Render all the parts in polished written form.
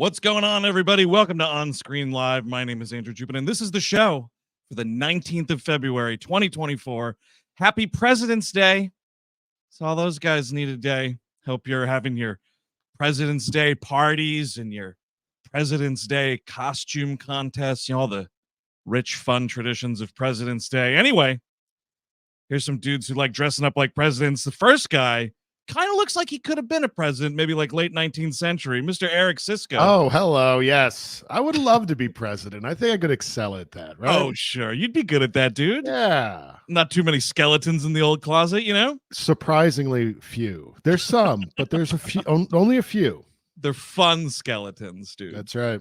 What's going on, everybody? Welcome to On Screen Live. My name is Andrew Jupin, and this is the show for the 19th of February, 2024. Happy President's Day. So all those guys need a day. Hope you're having your President's Day parties and your President's Day costume contests, all the rich, fun traditions of President's Day. Anyway, here's some dudes who like dressing up like presidents. The first guy kind of looks like he could have been a president, maybe like late 19th century. Mr. Eric Sisko. Oh, hello. Yes. I would love to be president. I think I could excel at that, right? Oh, sure. You'd be good at that, dude. Yeah. Not too many skeletons in the old closet, you know? Surprisingly few. There's some, but there's a few, only a few. They're fun skeletons, dude. That's right.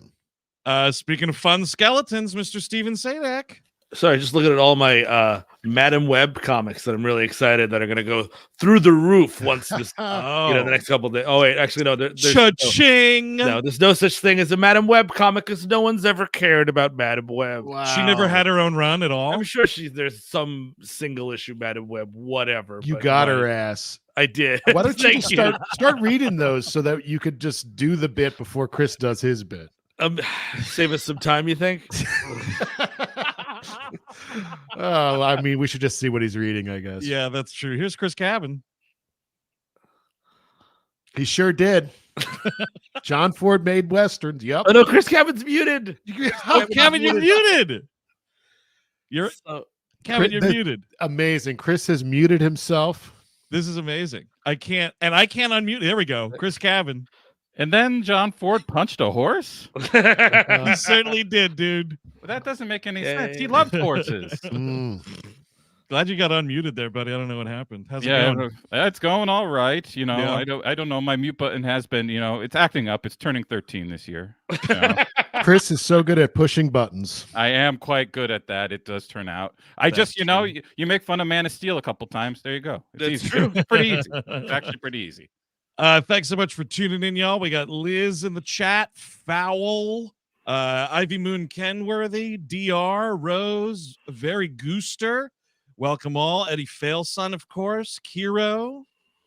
Speaking of fun skeletons, Mr. Steven Sadak. Sorry, just looking at all my Madam Web comics that I'm really excited that are going to go through the roof once this, the next couple of days. Oh wait, actually no, there's Cha-ching! no, there's no such thing as a Madam Web comic because no one's ever cared about Madam Web. Wow. She never had her own run at all. I'm sure there's some single issue Madam Web, whatever. You got her ass. I did. Why don't you just start reading those so that you could just do the bit before Chris does his bit? Save us some time, you think? Oh, I mean, we should just see what he's reading, I guess. Yeah, that's true. Here's Chris Cabin. He sure did. John Ford made Westerns. Yep. Oh no, Chris Cabin's muted. Oh, Kevin, you're muted. Kevin, you're Chris, muted. Amazing. Chris has muted himself. This is amazing. I can't unmute. There we go. Chris Cabin. And then John Ford punched a horse? He certainly did, dude. Well, that doesn't make any sense. He loved horses. Glad you got unmuted there, buddy. I don't know what happened. How's it going? It's going all right. You know, Yeah. I don't know. My mute button has been, it's acting up. It's turning 13 this year. Chris is so good at pushing buttons. I am quite good at that. It does turn out. You make fun of Man of Steel a couple times. There you go. It's true. It's pretty easy. It's actually pretty easy. Thanks so much for tuning in, y'all. We got Liz in the chat, Fowl, Ivy Moon Kenworthy, DR, Rose, Very Gooster. Welcome all. Eddie Failson, of course. Kiro.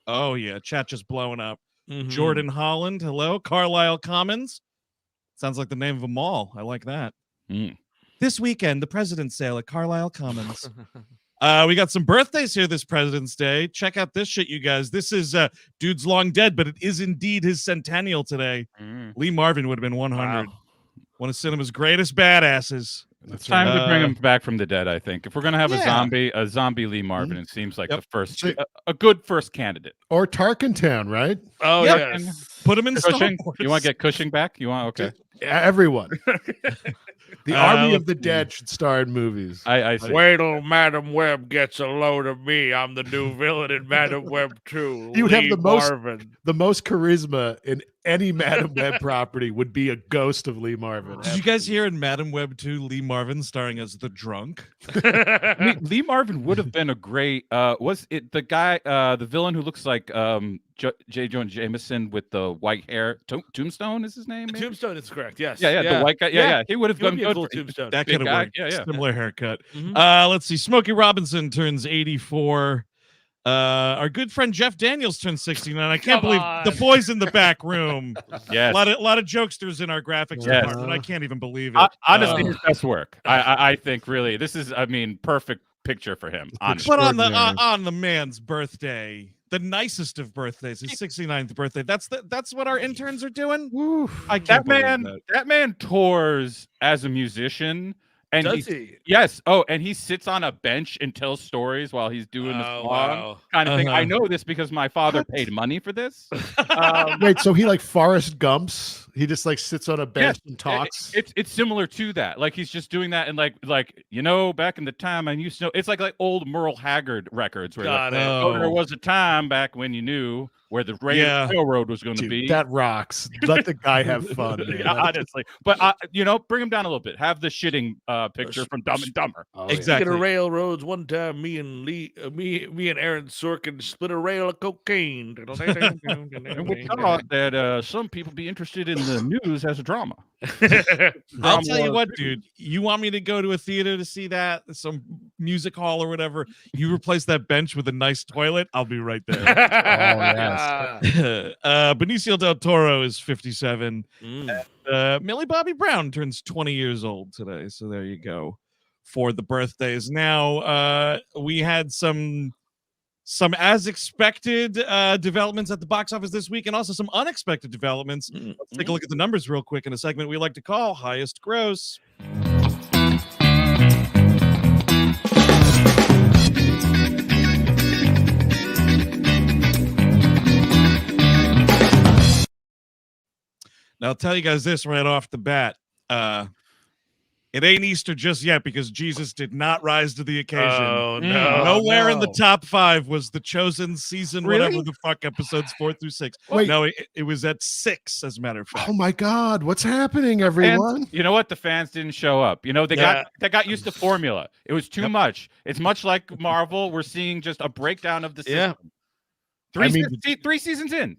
Oh, yeah. Chat just blowing up. Mm-hmm. Jordan Holland. Hello. Carlisle Commons. Sounds like the name of a mall. I like that. This weekend, the President's Sale at Carlisle Commons. We got some birthdays here this President's Day. Check out this shit, you guys. This is dude's long dead, but it is indeed his centennial today. Lee Marvin would have been 100. Wow. One of cinema's greatest badasses. It's time to bring him back from the dead, I think. If we're going to have a zombie Lee Marvin, it seems like the first, a good first candidate. Or Tarkentown, right? Oh, Yep. yes. Put him in Cushing. Star Wars. You want to get Cushing back? You want? Okay. Everyone. The Army of the Dead should star in movies. I see. Wait till Madam Web gets a load of me. I'm the new villain in Madam Web 2. You would have Lee the Marvin. most charisma in any Madam Web property would be a ghost of Lee Marvin. Did you guys hear in Madam Web 2, Lee Marvin starring as the drunk? Lee Marvin would have been a great. Was it the guy, the villain who looks like J. Jonah Jameson with the white hair? Tombstone is his name. Maybe? Tombstone is correct. Yes. Yeah, the white guy. Yeah. He would have gone Be a good. cool Tombstone. That Big could have guy. worked. Yeah. Similar haircut. Mhm. Let's see. Smokey Robinson turns 84. Our good friend Jeff Daniels turns 69. I can't Come believe on. the boys in the back room. Yes. A lot of jokesters in our graphics Yes. department. I can't even believe it. Honestly, his best work. I think really this is. Perfect picture for him. Honestly. But Extraordinary. on the man's birthday, the nicest of birthdays, his 69th birthday. That's what our interns are doing. I can't believe that. That man tours as a musician. And Does he? Yes. Oh, and he sits on a bench and tells stories while he's doing the song Wow. kind of thing. I Uh-huh. know this because my father paid money for this. Wait, so he like Forrest Gumps? He just like sits on a bench and talks? It's similar to that. Like he's just doing that and like back in the time I used to know. It's like old Merle Haggard records where Got like, it. Oh. there was a time back when you knew where the railroad was going to Dude, be. that rocks. Let the guy have fun, man. Yeah, honestly, but bring him down a little bit. Have the shitting picture from Dumb and Dumber. Oh, Exactly. Speaking of railroads, one time me and Aaron Sorkin split a rail of cocaine. And we thought that some people be interested in the news as a drama. I'll tell you what, dude. You want me to go to a theater to see that? Some music hall or whatever, you replace that bench with a nice toilet, I'll be right there. yes. Benicio del Toro is 57. Mm. Millie Bobby Brown turns 20 years old today. So there you go for the birthdays. Now, we had some as expected developments at the box office this week, and also some unexpected developments. Let's take a look at the numbers real quick in a segment we like to call Highest Gross. Now, I'll tell you guys this right off the bat. It ain't Easter just yet because Jesus did not rise to the occasion. Oh, no. Nowhere in the top 5 was The Chosen season, Really? whatever the fuck, episodes 4 through 6. Wait. No, it was at 6, as a matter of fact. Oh my God, what's happening, everyone? And you know what? The fans didn't show up. You know, they got used to formula. It was too much. It's much like Marvel. We're seeing just a breakdown of the system. Yeah. Three seasons in,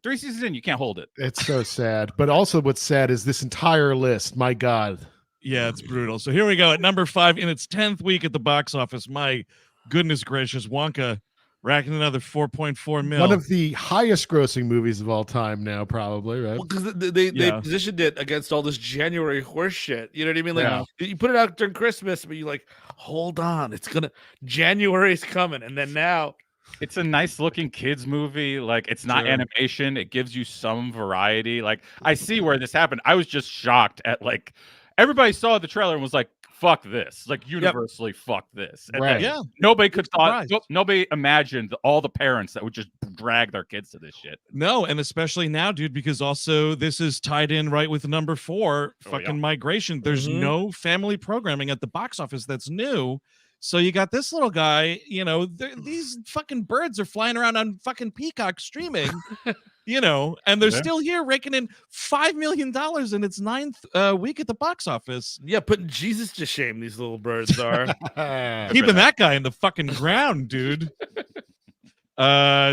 you can't hold it. It's so sad. But also what's sad is this entire list. My God. Yeah, it's brutal. So here we go at number 5 in its 10th week at the box office. My goodness gracious, Wonka racking another 4.4 mil. One of the highest grossing movies of all time now, probably, right? Well, because they positioned it against all this January horse shit. You know what I mean? Like you put it out during Christmas, but you like, hold on, January's coming, and then now it's a nice looking kids movie. Like, it's not animation. It gives you some variety. Like, I see where this happened. I was just shocked at, like, everybody saw the trailer and was like, fuck this. Like, universally, fuck this. And Right. Yeah. Nobody nobody imagined all the parents that would just drag their kids to this shit. No, and especially now, dude, because also this is tied in right with number 4, fucking Migration. There's no family programming at the box office that's new. So you got this little guy, you know, these fucking birds are flying around on fucking Peacock streaming, you know, and they're still here raking in $5 million in its 9th week at the box office. Yeah, putting Jesus to shame, these little birds are. Keeping that guy in the fucking ground, dude.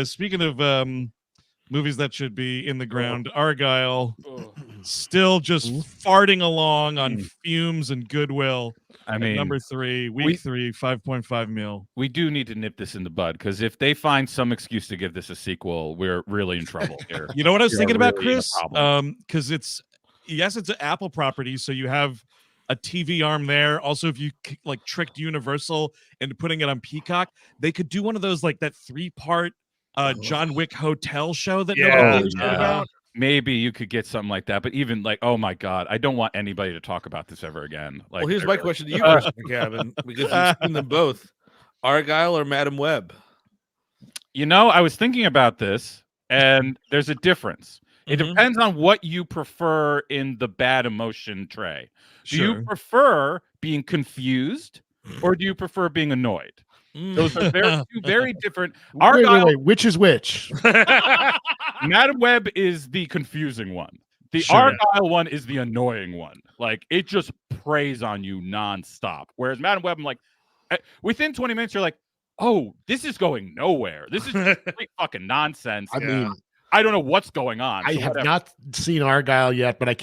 Speaking of movies that should be in the ground, Argyle still just farting along on fumes and goodwill. I mean, number 3, week 3, 5.5 mil. We do need to nip this in the bud, because if they find some excuse to give this a sequel, we're really in trouble here. You know what I was thinking about, Chris? Because it's an Apple property, so you have a TV arm there. Also, if you like tricked Universal into putting it on Peacock, they could do one of those, like that 3-part John Wick hotel show that nobody heard about. Maybe you could get something like that, but even like, oh my God, I don't want anybody to talk about this ever again. Like, well, here's my question to you, Christopher Cabin, because you've seen them both: Argyle or Madam Web? You know, I was thinking about this, and there's a difference. It depends on what you prefer in the bad emotion tray. Do you prefer being confused, or do you prefer being annoyed? Those are two very different. Wait, which is which? Madam Web is the confusing one. The Argyle one is the annoying one. Like, it just preys on you nonstop. Whereas Madam Web, I'm like, within 20 minutes, you're like, oh, this is going nowhere. This is complete fucking nonsense. I mean, I don't know what's going on. I have not seen Argyle yet, but I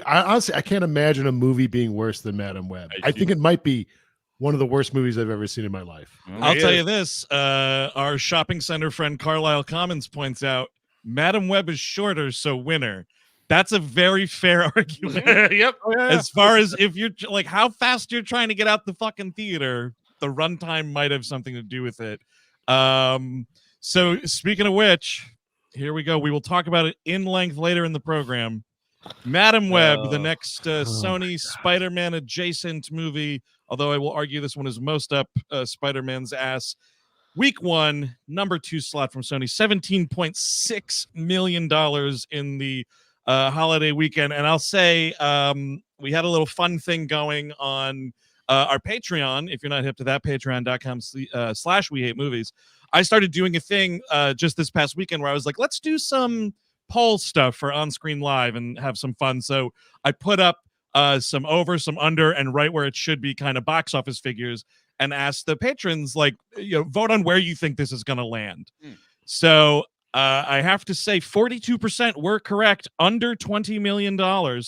honestly, I can't imagine a movie being worse than Madam Web. I think it might be one of the worst movies I've ever seen in my life. I'll tell you this. Our shopping center friend Carlisle Commons points out, Madam Web is shorter, so winner. That's a very fair argument. Yep. As far as if you're like how fast you're trying to get out the fucking theater, the runtime might have something to do with it. So speaking of which, here we go. We will talk about it in length later in the program. Madam Web, the next Sony Spider-Man adjacent movie, although I will argue this one is most up Spider-Man's ass. Week 1, number 2 slot from Sony, $17.6 million in the holiday weekend. And I'll say we had a little fun thing going on our Patreon. If you're not hip to that, patreon.com/We Hate Movies. I started doing a thing just this past weekend where I was like, let's do some poll stuff for On Screen Live and have some fun. So I put up some over, some under, and right where it should be kind of box office figures, and asked the patrons, like, vote on where you think this is going to land. So I have to say 42% were correct, under $20 million.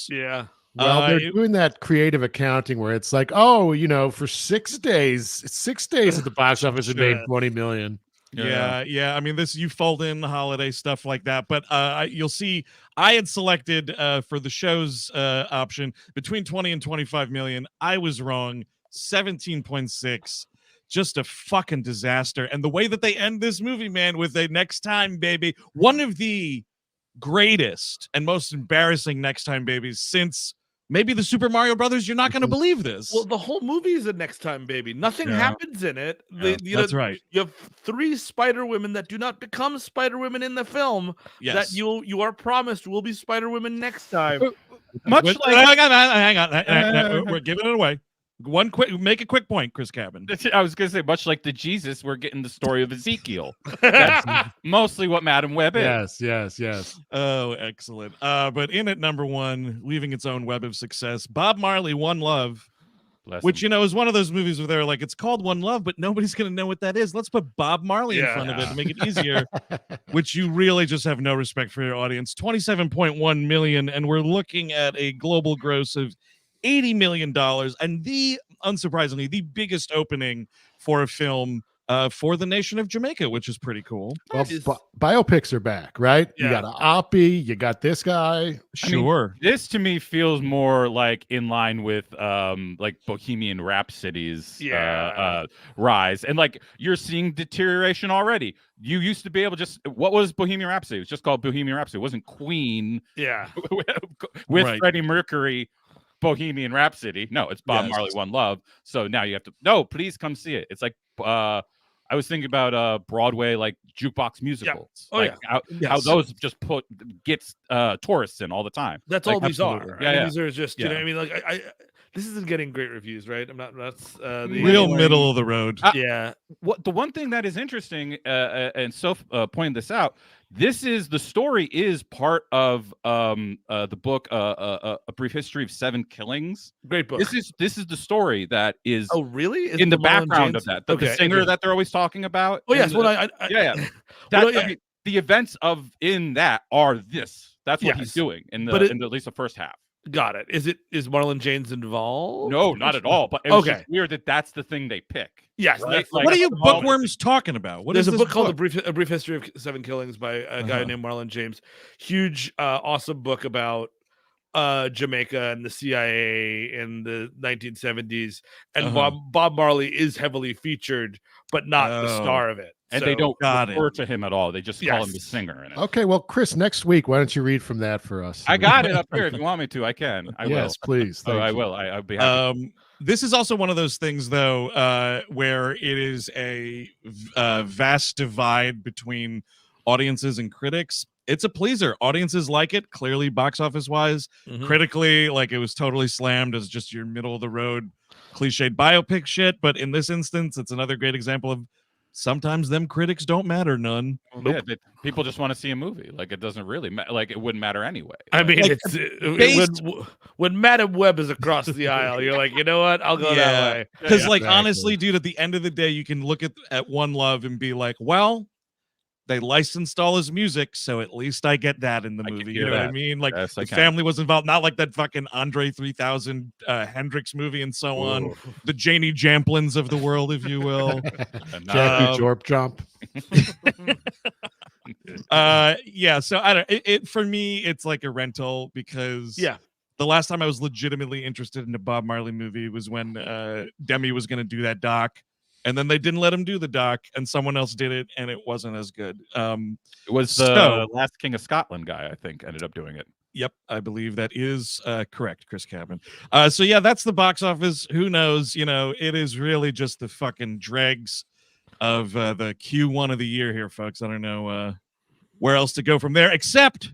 Yeah. Well, they're doing that creative accounting where it's like, oh, for 6 days, at the box office it made 20 million. Yeah. I mean, you fold in the holiday stuff like that, but you'll see. I had selected for the show's option between 20 and 25 million. I was wrong. 17.6. Just a fucking disaster. And the way that they end this movie, man, with a "Next Time, Baby," one of the greatest and most embarrassing "Next Time, Babies" since maybe the Super Mario Brothers. You're not going to believe this. Well, the whole movie is a "Next Time, Baby." Nothing happens in it. That's right. You have 3 Spider Women that do not become Spider Women in the film. Yes. That you are promised will be Spider Women next time. Hang on. We're giving it away. Make a quick point, Chris Cabin. I was going to say, much like the Jesus, we're getting the story of Ezekiel. That's mostly what Madam Web is. Yes. Oh, excellent. But in at number 1, leaving its own web of success, Bob Marley, "One Love," which, is one of those movies where they're like, it's called "One Love," but nobody's going to know what that is. Let's put Bob Marley in front of it to make it easier, which you really just have no respect for your audience. 27.1 million, and we're looking at a global gross of $80 million, and unsurprisingly, the biggest opening for a film for the nation of Jamaica, which is pretty cool. Well, biopics are back, right? Yeah. You got Oppie, you got this guy. Sure. This to me feels more like in line with like Bohemian Rhapsody's rise, and like you're seeing deterioration already. You used to be able what was Bohemian Rhapsody? It was just called Bohemian Rhapsody. It wasn't Queen. Yeah. with Right. Freddie Mercury. Bohemian Rhapsody. No, it's Bob Marley, "One Love." So now you have to. No, please come see it. It's like I was thinking about Broadway, like jukebox musicals. Yeah. Oh, how those just gets tourists in all the time. That's like, all these absolutely. are. Yeah. These are just, you know what I mean? Like I this isn't getting great reviews, right? I'm not. That's real middle of the road. Yeah. The one thing that is interesting, and Soph pointed this out. The story is part of the book, A Brief History of 7 Killings. Great book. This is the story that is. Oh, really? In the background of that, the singer that they're always talking about. Oh yes. The events in that are this. That's what he's doing in at least the first half. Got it. Is Marlon James involved? No, not at all. But it was just weird that that's the thing they pick. Yes. Right? What are you bookworms talking about? There's a book called A Brief History of 7 Killings by a guy named Marlon James. Huge, awesome book about Jamaica and the CIA in the 1970s. And Bob Marley is heavily featured, but not the star of it. And they don't refer to him at all. They just call him the singer in it. Okay, well, Chris, next week, why don't you read from that for us? I got it up here. If you want me to, I can. I will. Yes, please. I will. I'll be happy. This is also one of those things, though, where it is a vast divide between audiences and critics. It's a pleaser. Audiences like it, clearly, box office wise. Critically, like, it was totally slammed as just your middle of the road cliched biopic shit. But in this instance, it's another great example of sometimes them critics don't matter none. Yeah, people just want to see a movie. Like, it doesn't really matter. Like, it wouldn't matter anyway. I mean, it's when Madam Web is across the aisle, you're like, you know what? I'll go that way. Because, honestly, dude, at the end of the day, you can look at One Love and be like, well, they licensed all his music, so at least I get that in the movie. You know what I mean? Like, the family was involved, not like that fucking Andre 3000 Hendrix movie and so on. The Janie Jamplins of the world, if you will. Jackie Jorp Jump. So I don't. It for me, it's like a rental because the last time I was legitimately interested in a Bob Marley movie was when Demi was going to do that doc. And then they didn't let him do the doc, and someone else did it, and it wasn't as good. It was the last King of Scotland guy, I think, ended up doing it. Yep, I believe that is correct, Chris Cabin. So yeah, that's the box office. Who knows? You know, it is really just the fucking dregs of the Q1 of the year here, folks. I don't know where else to go from there, except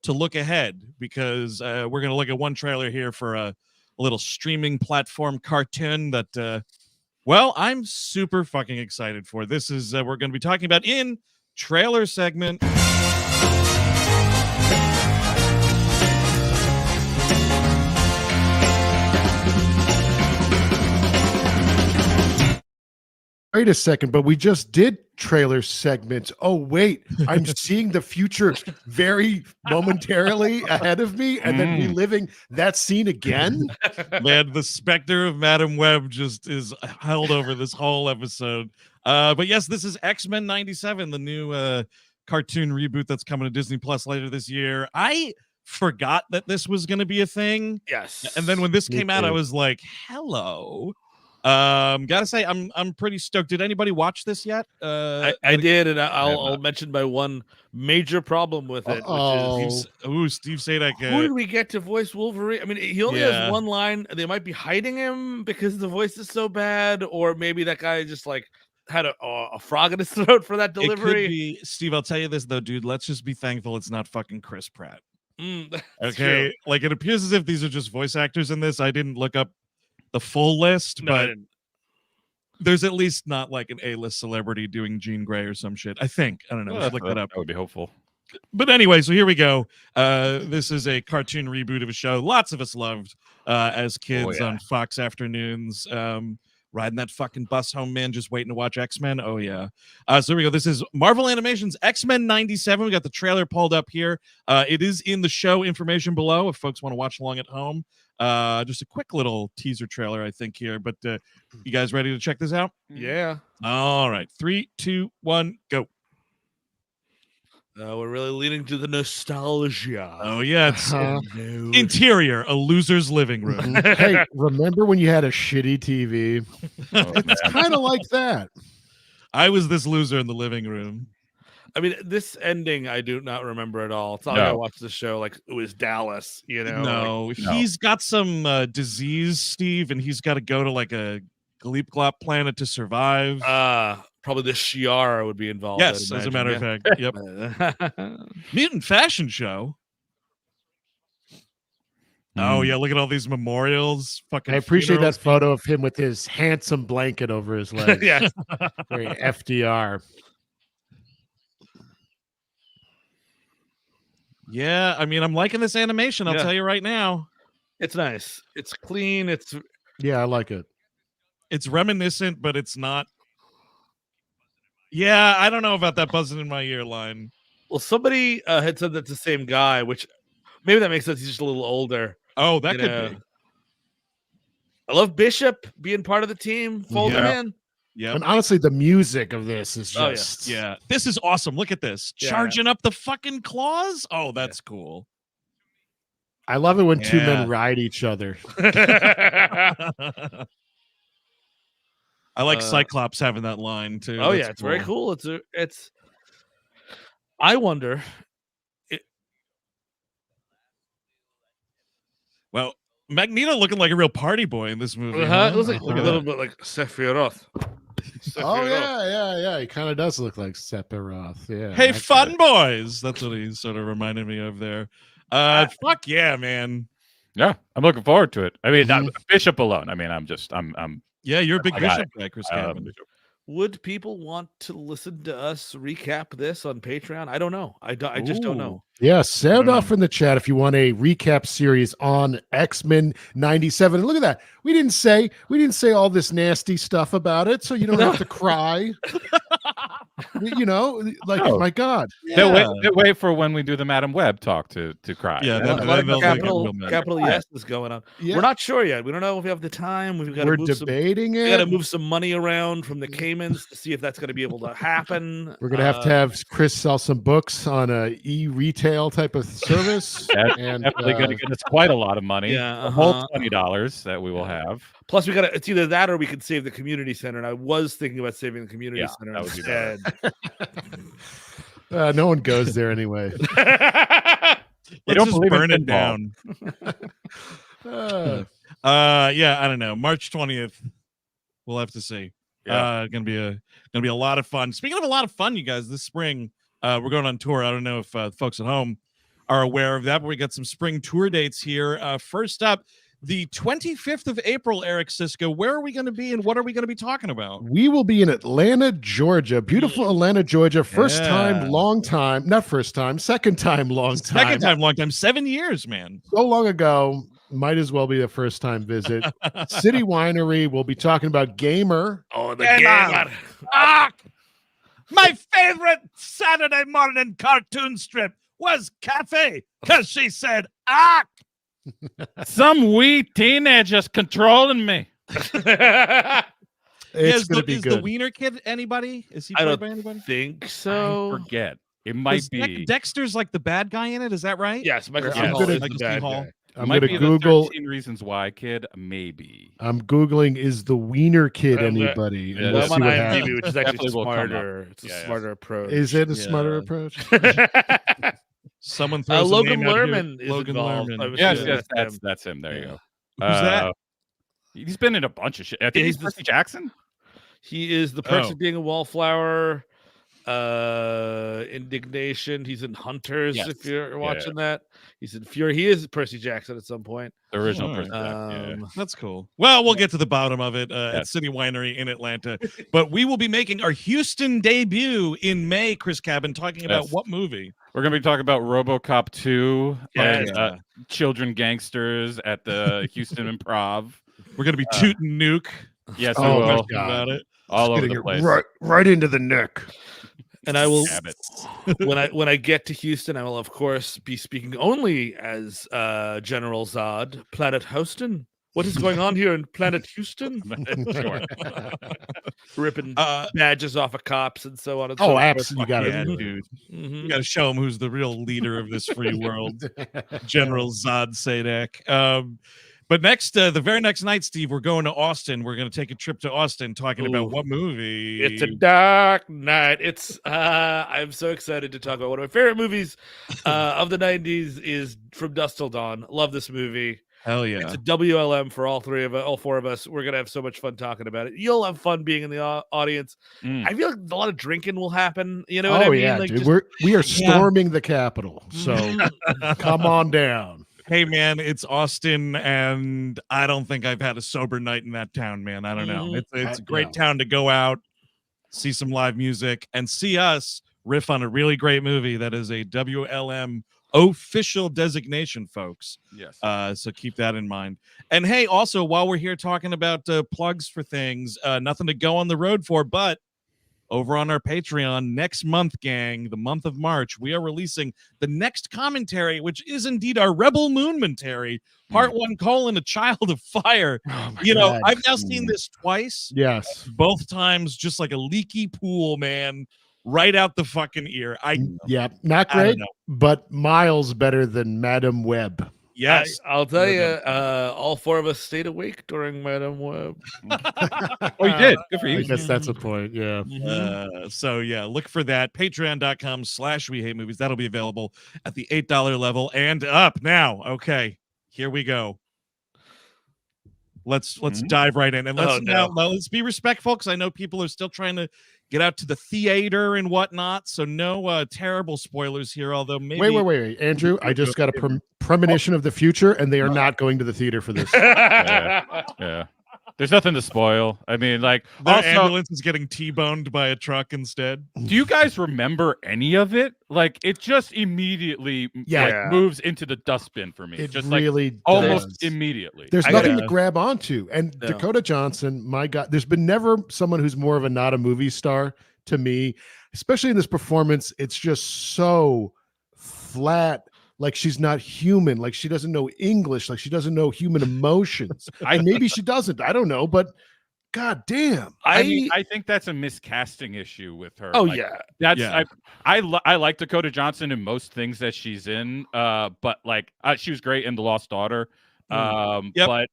to look ahead, because we're going to look at one trailer here for a little streaming platform cartoon that... well, I'm super fucking excited for. This is we're going to be talking about in trailer segment. Wait a second, but we just did trailer segments. Oh, wait, I'm seeing the future very momentarily ahead of me and then reliving that scene again. Man, the specter of Madam Web just is held over this whole episode. But yes, this is X-Men 97, the new cartoon reboot that's coming to Disney Plus later this year. I forgot that this was going to be a thing. Yes. And then when this Me came out, I too. was like, hello. Gotta say, I'm pretty stoked. Did anybody watch this yet? I did, and I'll mention my one major problem with it, which is Steve Sadak. who did we get to voice Wolverine? I mean, he only has one line. They might be hiding him because the voice is so bad, or maybe that guy just like had a frog in his throat for that delivery. It could be, Steve, I'll tell you this though, dude. Let's just be thankful it's not fucking Chris Pratt. Okay, true. like it appears as if these are just voice actors in this. I didn't look up the full list, but there's at least not like an A-list celebrity doing Jean Grey or some shit. I think. I don't know. Look that up. That would be hopeful. But anyway, so here we go. This is a cartoon reboot of a show lots of us loved as kids on Fox afternoons. Riding that fucking bus home, man, just waiting to watch X-Men. Oh, yeah. So here we go. This is Marvel Animation's X-Men 97. We got the trailer pulled up here. It is in the show information below if folks want to watch along at home. Just a quick little teaser trailer, I think, here. But you guys ready to check this out? Yeah. All right. 3, 2, 1, go. We're really leaning to the nostalgia. Oh, yeah. It's interior, a loser's living room. Hey, remember when you had a shitty TV? It's kind of like that. I was this loser in the living room. I mean, this ending I do not remember at all. It's not like I watched the show like it was Dallas, you know? No, he's got some disease, Steve, and he's got to go to like a Gleep Glop planet to survive. Probably the Shiara would be involved. Yes, as a matter of fact. Yep. Mutant Fashion Show. Oh, yeah, look at all these memorials. Fucking I appreciate funerals. that photo of him with his handsome blanket over his legs. Yeah. Very FDR. Yeah, I mean, I'm liking this animation. I'll tell you right now. It's nice. It's clean. Yeah, I like it. It's reminiscent, but it's not. Yeah, I don't know about that buzzing in my ear line. Well, somebody had said that's the same guy, which maybe that makes sense. He's just a little older. Oh, that could be. I love Bishop being part of the team. Fold him in. Yeah. And honestly, the music of this is just yeah. This is awesome. Look at this. Charging up the fucking claws. Oh, that's cool. I love it when two men ride each other. I like Cyclops having that line too. Oh, That's it's very cool. It's I wonder. Well, Magneto looking like a real party boy in this movie. It looks like a little bit like Sephiroth. Oh, yeah. He kind of does look like Sephiroth. Yeah. Hey, fun boys. That's what he sort of reminded me of there. Fuck yeah, man. Yeah, I'm looking forward to it. I mean, not Bishop alone. I mean, I'm yeah, you're a big Bishop guy, Chris Cabin. Would people want to listen to us recap this on Patreon? I don't know. I just don't know. Yeah, sound off in the chat if you want a recap series on X-Men 97. And look at that. We didn't say all this nasty stuff about it, so you don't have to cry. You know, like my God. They'll wait for when we do the Madam Web talk to cry. Yeah, capital yes is going on. Yeah. We're not sure yet. We don't know if we have the time. We're debating it. We got to move some money around from the Caymans to see if that's going to be able to happen. We're gonna have to have Chris sell some books on a e-retail type of service. That's definitely going to get us quite a lot of money. Yeah, a whole $20 that we will have. Plus, we got to. It's either that or we could save the community center. And I was thinking about saving the community center instead. No one goes there anyway. Let's just burn it down. Yeah, I don't know. March 20th. We'll have to see. Gonna be a lot of fun. Speaking of a lot of fun, you guys, this spring we're going on tour. I don't know if folks at home are aware of that, but we got some spring tour dates here. First up, the 25th of April, Eric Sisko. Where are we going to be and what are we going to be talking about? We will be in Atlanta, Georgia. Beautiful Atlanta, Georgia. First time, long time. Not first time, second time, long time. Second time, long time. 7 years, man. So long ago. might as well be a first time visit. City Winery. We'll be talking about Gamer. Oh, the Gamer. gamer. My favorite Saturday morning cartoon strip was Cafe, because she said, Some wee teenagers controlling me. It's going to be is good. the Wiener Kid anybody? Is he I played don't by anybody? think I so. forget. It might be. Dexter's like the bad guy in it. Is that right? Yes, Michael Yeah, C. I'm Hall gonna- is the Michael C. bad Hall. guy. I'm might going be to Google. the 13 Reasons Why kid. Maybe. I'm Googling, is the Wiener Kid I'm gonna- anybody? Yeah, And we'll I'm see on what IMDb, happens. which is actually Definitely will come up. smarter. It's a Yeah, yeah. smarter approach. Is it a Yeah. smarter approach? Someone throws a Logan name out here. Lerman is Logan involved. Lerman. I'm Yes, assuming yes, that's him. that's him. There you go. Who's that? He's been in a bunch of shit. I think Yeah, he's he's Percy Jackson. He is the person Oh. being a wallflower. Indignation. He's in Hunters. Yes. If you're Yeah. watching that, he's in Fury. He is Percy Jackson at some point. The original Oh, Percy Jackson. Yeah. That's cool. Well, we'll get to the bottom of it at Yes. City Winery in Atlanta. But we will be making our Houston debut in May, Chris Cabin, talking about Yes. what movie? We're gonna be talking about RoboCop 2 and Yeah. children gangsters at the Houston Improv. We're going to be tooting Nuke. Yes, Oh, we my will. God. About it. All over Getting the it place. right into the neck. And I will Stab it. when I get to Houston, I will of course be speaking only as General Zod, Planet Houston. What is going on here in Planet Houston? Sure. Ripping badges off of cops and so on and so Oh, forth. absolutely. You got Yeah, it. dude. Mhm. You got to show him who's the real leader of this free world, General Zod Sadek. But next, the very next night, Steve, we're going to Austin. We're going to take a trip to Austin, talking about Ooh. what movie? It's a dark night. It's I'm so excited to talk about one of my favorite movies of the 90s is From Dusk Till Dawn. Love this movie. Hell yeah. It's a WLM for all four of us. We're gonna have so much fun talking about it. You'll have fun being in the audience. Mm. I feel like a lot of drinking will happen. You know what I Oh mean? yeah, Like, dude. just- We are storming the Capitol. So Mhm. come on down. Hey man, it's Austin, and I don't think I've had a sober night in that town, man. I don't know. Mhm. It's a great No. town to go out, see some live music, and see us riff on a really great movie that is a WLM official designation, folks. Yes. So keep that in mind. And hey, also while we're here talking about plugs for things, nothing to go on the road for, but over on our Patreon next month, gang, the month of March, we are releasing the next commentary, which is indeed our Rebel Moonmentary, part 1: A Child of Fire. Oh, my You know, God. I've now seen this twice, Yes. both times just like a leaky pool, man, right out the fucking ear. Yeah. Not I don't great, know. but miles better than Madam Web. Yes. I'll tell you, Rhythm. all four of us stayed awake during Madam Web. Oh, you did. Good for I you. guess that's a point. Yeah. So yeah, look for that. Patreon.com/We Hate Movies. That'll be available at the $8 level and up now. Okay, here we go. Let's dive right in, and let's Oh, no. now let's be respectful, because I know people are still trying to get out to the theater and whatnot. So no terrible spoilers here. Although maybe Wait, Andrew. I just got a premonition of the future, and they are not going to the theater for this. Yeah. There's nothing to spoil. I mean, like, their also, ambulance is getting T-boned by a truck instead. do you guys remember any of it? Like, it just immediately Yeah. like, moves into the dustbin for me. It Just really like almost does. immediately. There's I nothing gotta- to grab onto. And No. Dakota Johnson, my God, there's been never someone who's more of a not a movie star to me, especially in this performance. It's just so flat. Like she's not human. Like she doesn't know English. Like she doesn't know human emotions. And maybe she doesn't. I don't know. But God damn. I mean, I think that's a miscasting issue with her. Oh Like, yeah. that's Yeah. I like Dakota Johnson in most things that she's in. But like she was great in The Lost Daughter. Yep. But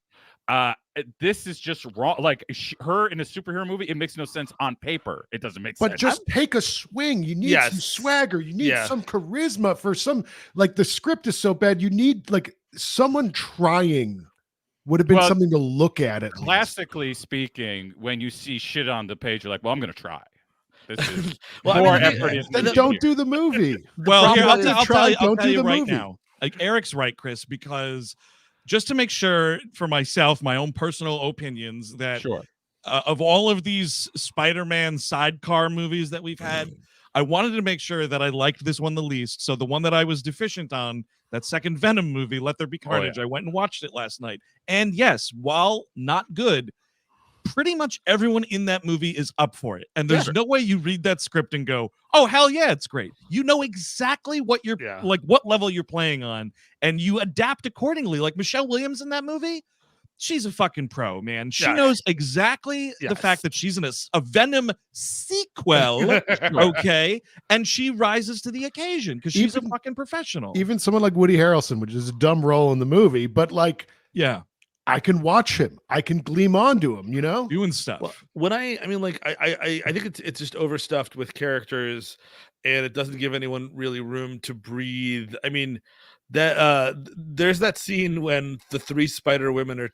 this is just wrong. Like her in a superhero movie, it makes no sense on paper. It doesn't make But sense. just take a swing. You need some Yes. swagger. You need Yeah. some charisma for some. Like the script is so bad. You need like someone trying would have been Well, something to look at. At least. classically speaking, when you see shit on the page, you're like, well, I'm gonna try. This is Well, I more mean, effort. the- is Then needed don't here. do the movie. Well, here, problem is I'll try, tell don't do you the right movie. now. Like Eric's right, Chris, because just to make sure for myself, my own personal opinions, that Sure. of all of these Spider-Man sidecar movies that we've had, I wanted to make sure that I liked this one the least. So the one that I was deficient on, that second Venom movie, Let There Be Carnage. yeah. I went and watched it last night. And yes, while not good, pretty much everyone in that movie is up for it. And there's no way you read that script and go, oh, hell yeah, it's great. You know exactly what you're like, what level you're playing on, and you adapt accordingly. Like Michelle Williams in that movie, she's a fucking pro, man. She knows exactly the fact that she's in a Venom sequel, okay? And she rises to the occasion because she's a fucking professional. Even someone like Woody Harrelson, which is a dumb role in the movie, but like, I can watch him. I can gleam onto him, you know, doing stuff. Well, when I mean, like, I think it's just overstuffed with characters, and it doesn't give anyone really room to breathe. I mean, that there's that scene when the 3 Spider Women are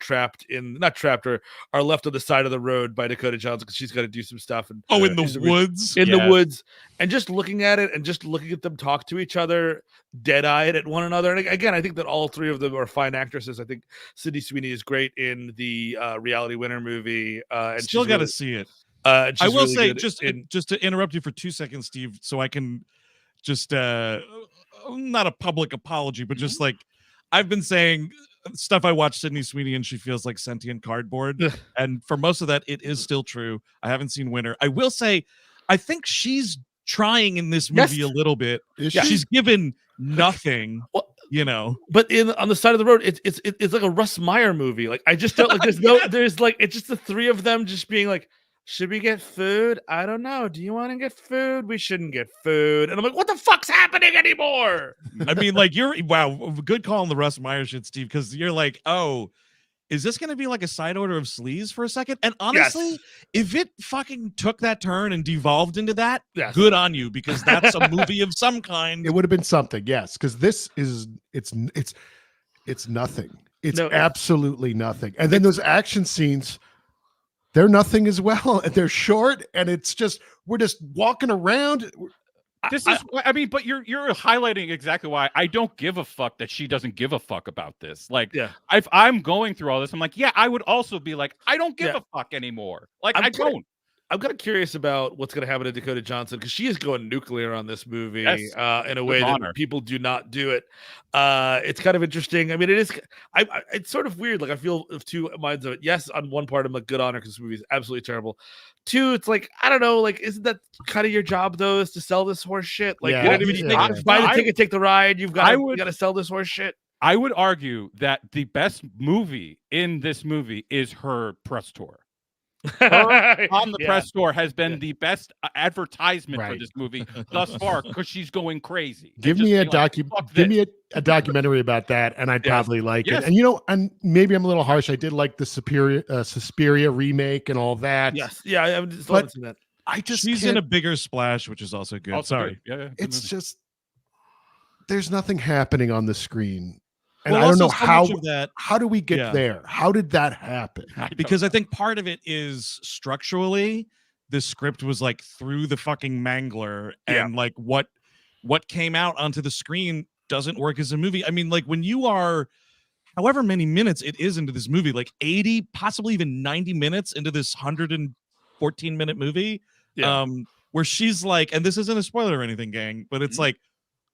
not trapped, or are left on the side of the road by Dakota Johnson because she's got to do some stuff. And in the woods, the woods, and just looking at it and just looking at them talk to each other, dead-eyed at one another. And again, I think that all 3 of them are fine actresses. I think Sydney Sweeney is great in the Reality Winner movie. And still got to see it. I will say, just to interrupt you for 2 seconds, Steve, so I can just not a public apology, but just like, I've been saying stuff. I watched Sydney Sweeney and she feels like sentient cardboard. And for most of that, it is still true. I haven't seen Winner. I will say, I think she's trying in this movie a little bit. She's given nothing. You know, but on the side of the road, it's like a Russ Meyer movie. Like, I just don't like. There's like, it's just the 3 of them just being like, should we get food? I don't know. Do you want to get food? We shouldn't get food. And I'm like, what the fuck's happening anymore? I mean, like, good call on the Russ Meyer shit, Steve, because you're like, oh, is this going to be like a side order of sleaze for a second? And honestly, if it fucking took that turn and devolved into that, good on you, because that's a movie of some kind. It would have been something, yes, because this is it's nothing. It's absolutely nothing. And then those action scenes, they're nothing as well. And they're short, and it's just we're just walking around. This is, I mean, but you're highlighting exactly why I don't give a fuck that she doesn't give a fuck about this. Like, if I'm going through all this, I'm like, I would also be like, I don't give a fuck anymore. Like, I don't. I'm kind of curious about what's going to happen to Dakota Johnson, because she is going nuclear on this movie in a way that people do not do it. It's kind of interesting. I mean, it is. It's sort of weird. Like, I feel of 2 minds of it. Yes, on one part, I'm like, good on her because this movie is absolutely terrible. 2, it's like, I don't know. Like, isn't that kind of your job though? Is to sell this horse shit? Like, you know what I mean? Buy the ticket, take the ride. You got to sell this horse shit. I would argue that the best movie in this movie is her press tour. Her on the press tour has been the best advertisement for this movie thus far, because she's going crazy. Give me a documentary about that, and I'd probably like it. And you know, and maybe I'm a little harsh. I did like the Suspiria remake and all that. I'm just listening to that. She's in A Bigger Splash, which is also good. Sorry, it's just there's nothing happening on the screen. And I don't know how do we get there? How did that happen? Because I think part of it is structurally, the script was like through the fucking mangler, and like what came out onto the screen doesn't work as a movie. I mean, like, when you are however many minutes it is into this movie, like 80, possibly even 90 minutes into this 114-minute movie, where she's like, and this isn't a spoiler or anything, gang, but it's like,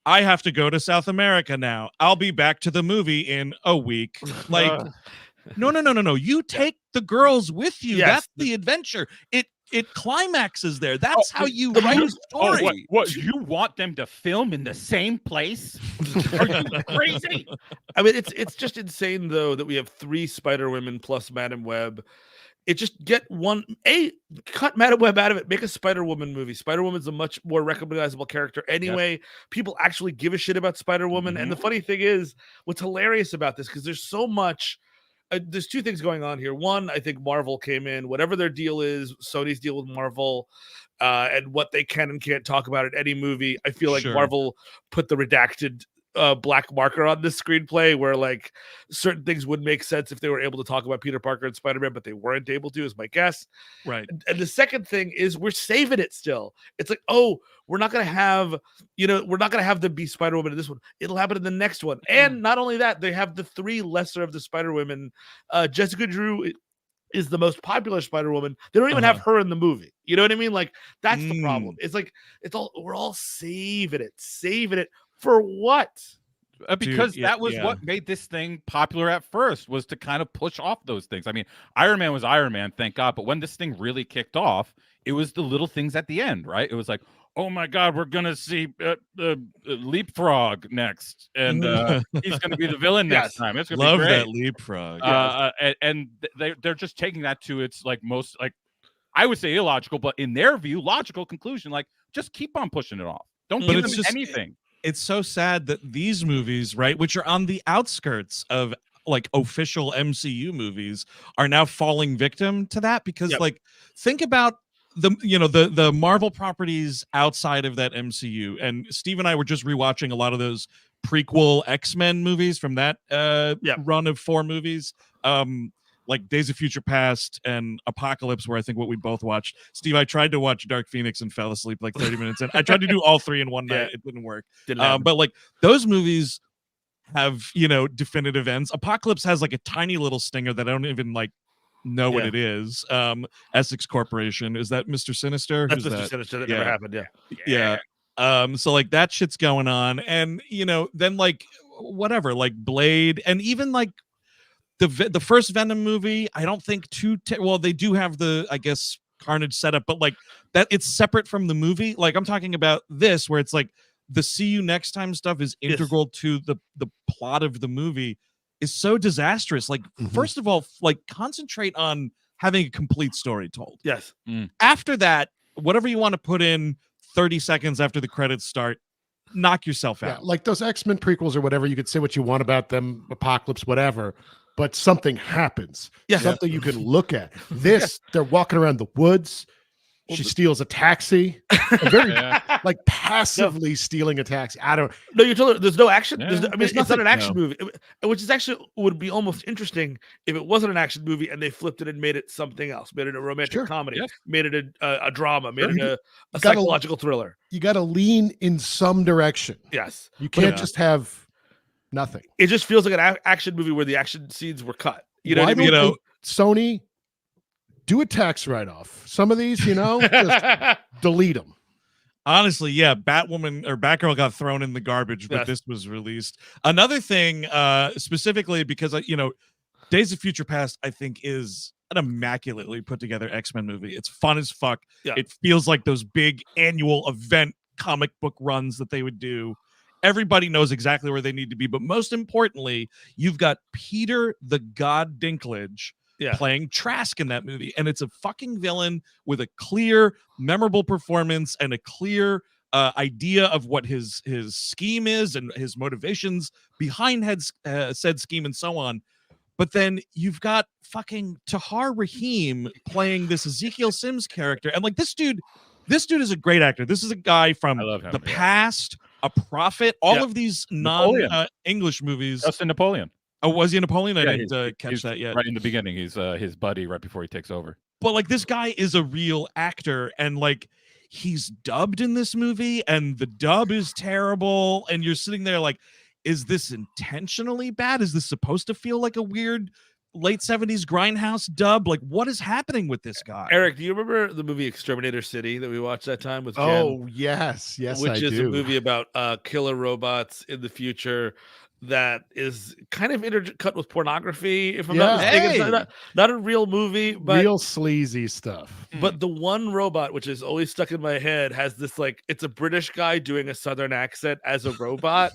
I have to go to South America now. I'll be back to the movie in a week. Like, no. You take the girls with you. That's the adventure. It climaxes there. That's how you write a story. What you want them to film in the same place? Are you crazy? I mean, it's just insane though that we have 3 Spider Women plus Madam Web. It just cut Madam Web out of it. Make a Spider Woman movie. Spider Woman's a much more recognizable character anyway. People actually give a shit about Spider Woman. And the funny thing is, what's hilarious about this, because there's so much. There's 2 things going on here. One, I think Marvel came in, whatever their deal is, Sony's deal with Marvel, and what they can and can't talk about in any movie. I feel like Marvel put the redacted black marker on this screenplay, where like certain things would make sense if they were able to talk about Peter Parker and Spider-Man, but they weren't able to, is my guess. Right. And the second thing is we're saving it still. It's like, oh, we're not going to have them be Spider-Woman in this one. It'll happen in the next one. And not only that, they have the 3 lesser of the Spider-Women. Jessica Drew is the most popular Spider-Woman. They don't even have her in the movie. You know what I mean? Like, that's the problem. It's like, we're all saving it. For what? because Dude, that was what made this thing popular at first, was to kind of push off those things. I mean, Iron Man was Iron Man, thank God. But when this thing really kicked off, it was the little things at the end, right? It was like, oh my God, we're gonna see Leapfrog next, and he's gonna be the villain next time. It's gonna love be great. that Leapfrog. And they're just taking that to its like most, like, I would say illogical, but in their view, logical conclusion. Like, just keep on pushing it off. Don't give them anything. It's so sad that these movies, right, which are on the outskirts of like official MCU movies, are now falling victim to that, because like, think about the Marvel properties outside of that MCU. And Steve and I were just rewatching a lot of those prequel X-Men movies from that run of 4 movies. Like Days of Future Past and Apocalypse, where I think what we both watched. Steve, I tried to watch Dark Phoenix and fell asleep like 30 minutes in. I tried to do all 3 in one night. It didn't work. But like, those movies have, definitive ends. Apocalypse has like a tiny little stinger that I don't even like know what it is. Essex Corporation. Is that Mr. Sinister? That's Mr. Sinister. That never happened. Yeah. So like, that shit's going on. And, then like, whatever, like Blade, and even like the first Venom movie, I don't think well, they do have the, I guess, Carnage setup, but like that, it's separate from the movie. Like, I'm talking about this, where it's like the see you next time stuff is integral to the plot of the movie, is so disastrous. Like, first of all, like, concentrate on having a complete story told. Yes. After that, whatever you want to put in 30 seconds after the credits start, knock yourself out. Like those X-Men prequels or whatever, you could say what you want about them, Apocalypse, whatever, but something happens. Something you can look at. This, they're walking around the woods. She steals a taxi. Very like passively stealing a taxi. I don't. No, you told her there's no action. There's it's not an action movie, which is actually would be almost interesting if it wasn't an action movie and they flipped it and made it something else. Made it a romantic comedy. Made it a drama. Made it a psychological thriller. You got to lean in some direction. Yes, you can't just have nothing. It just feels like an action movie where the action scenes were cut. You know, Sony, do a tax write-off. Some of these, just delete them. Honestly, Batwoman or Batgirl got thrown in the garbage, but this was released. Another thing, specifically because Days of Future Past, I think, is an immaculately put together X-Men movie. It's fun as fuck. It feels like those big annual event comic book runs that they would do. Everybody knows exactly where they need to be, but most importantly, you've got Peter the God Dinklage playing Trask in that movie, and it's a fucking villain with a clear, memorable performance and a clear idea of what his scheme is and his motivations behind said scheme and so on. But then you've got fucking Tahar Rahim playing this Ezekiel Sims character, and like, this dude is a great actor. This is a guy from the past, a prophet, all of these non-English movies. Just in Napoleon. Oh, was he Napoleon? I didn't catch that yet. Right in the beginning, he's his buddy right before he takes over. But like, this guy is a real actor, and like, he's dubbed in this movie, and the dub is terrible. And you're sitting there like, is this intentionally bad? Is this supposed to feel like a weird late 70s grindhouse dub? Like, what is happening with this guy? Eric, do you remember the movie Exterminator City that we watched that time with Jen? Oh, yes, which is a movie about killer robots in the future that is kind of intercut with pornography, if I'm not mistaken. It's not a real movie, but real sleazy stuff. But the one robot, which is always stuck in my head, has this like, it's a British guy doing a Southern accent as a robot.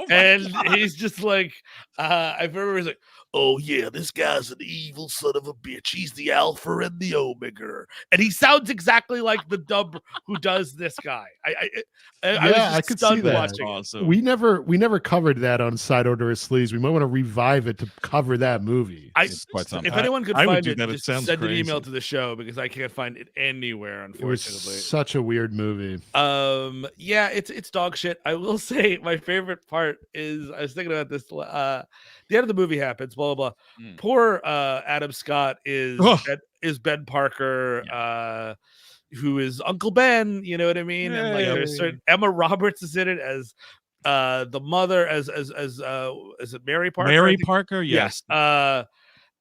And God. He's just like, I remember he's like, oh yeah, this guy's an evil son of a bitch. He's the alpha and the omega. And he sounds exactly like the dub who does this guy. I could see that. Watching. Awesome. We never covered that on Side Order of Sleaze. We might want to revive it to cover that movie. If anyone could find it, just send crazy. an email to the show, because I can't find it anywhere, unfortunately. It was such a weird movie. It's dog shit. I will say my favorite part is, I was thinking about this. The end of the movie happens, blah blah blah. Poor Adam Scott is Ben Parker, who is Uncle Ben. You know what I mean? And like, there's certain Emma Roberts is in it as the mother, as is it Mary Parker? Mary Parker, yes.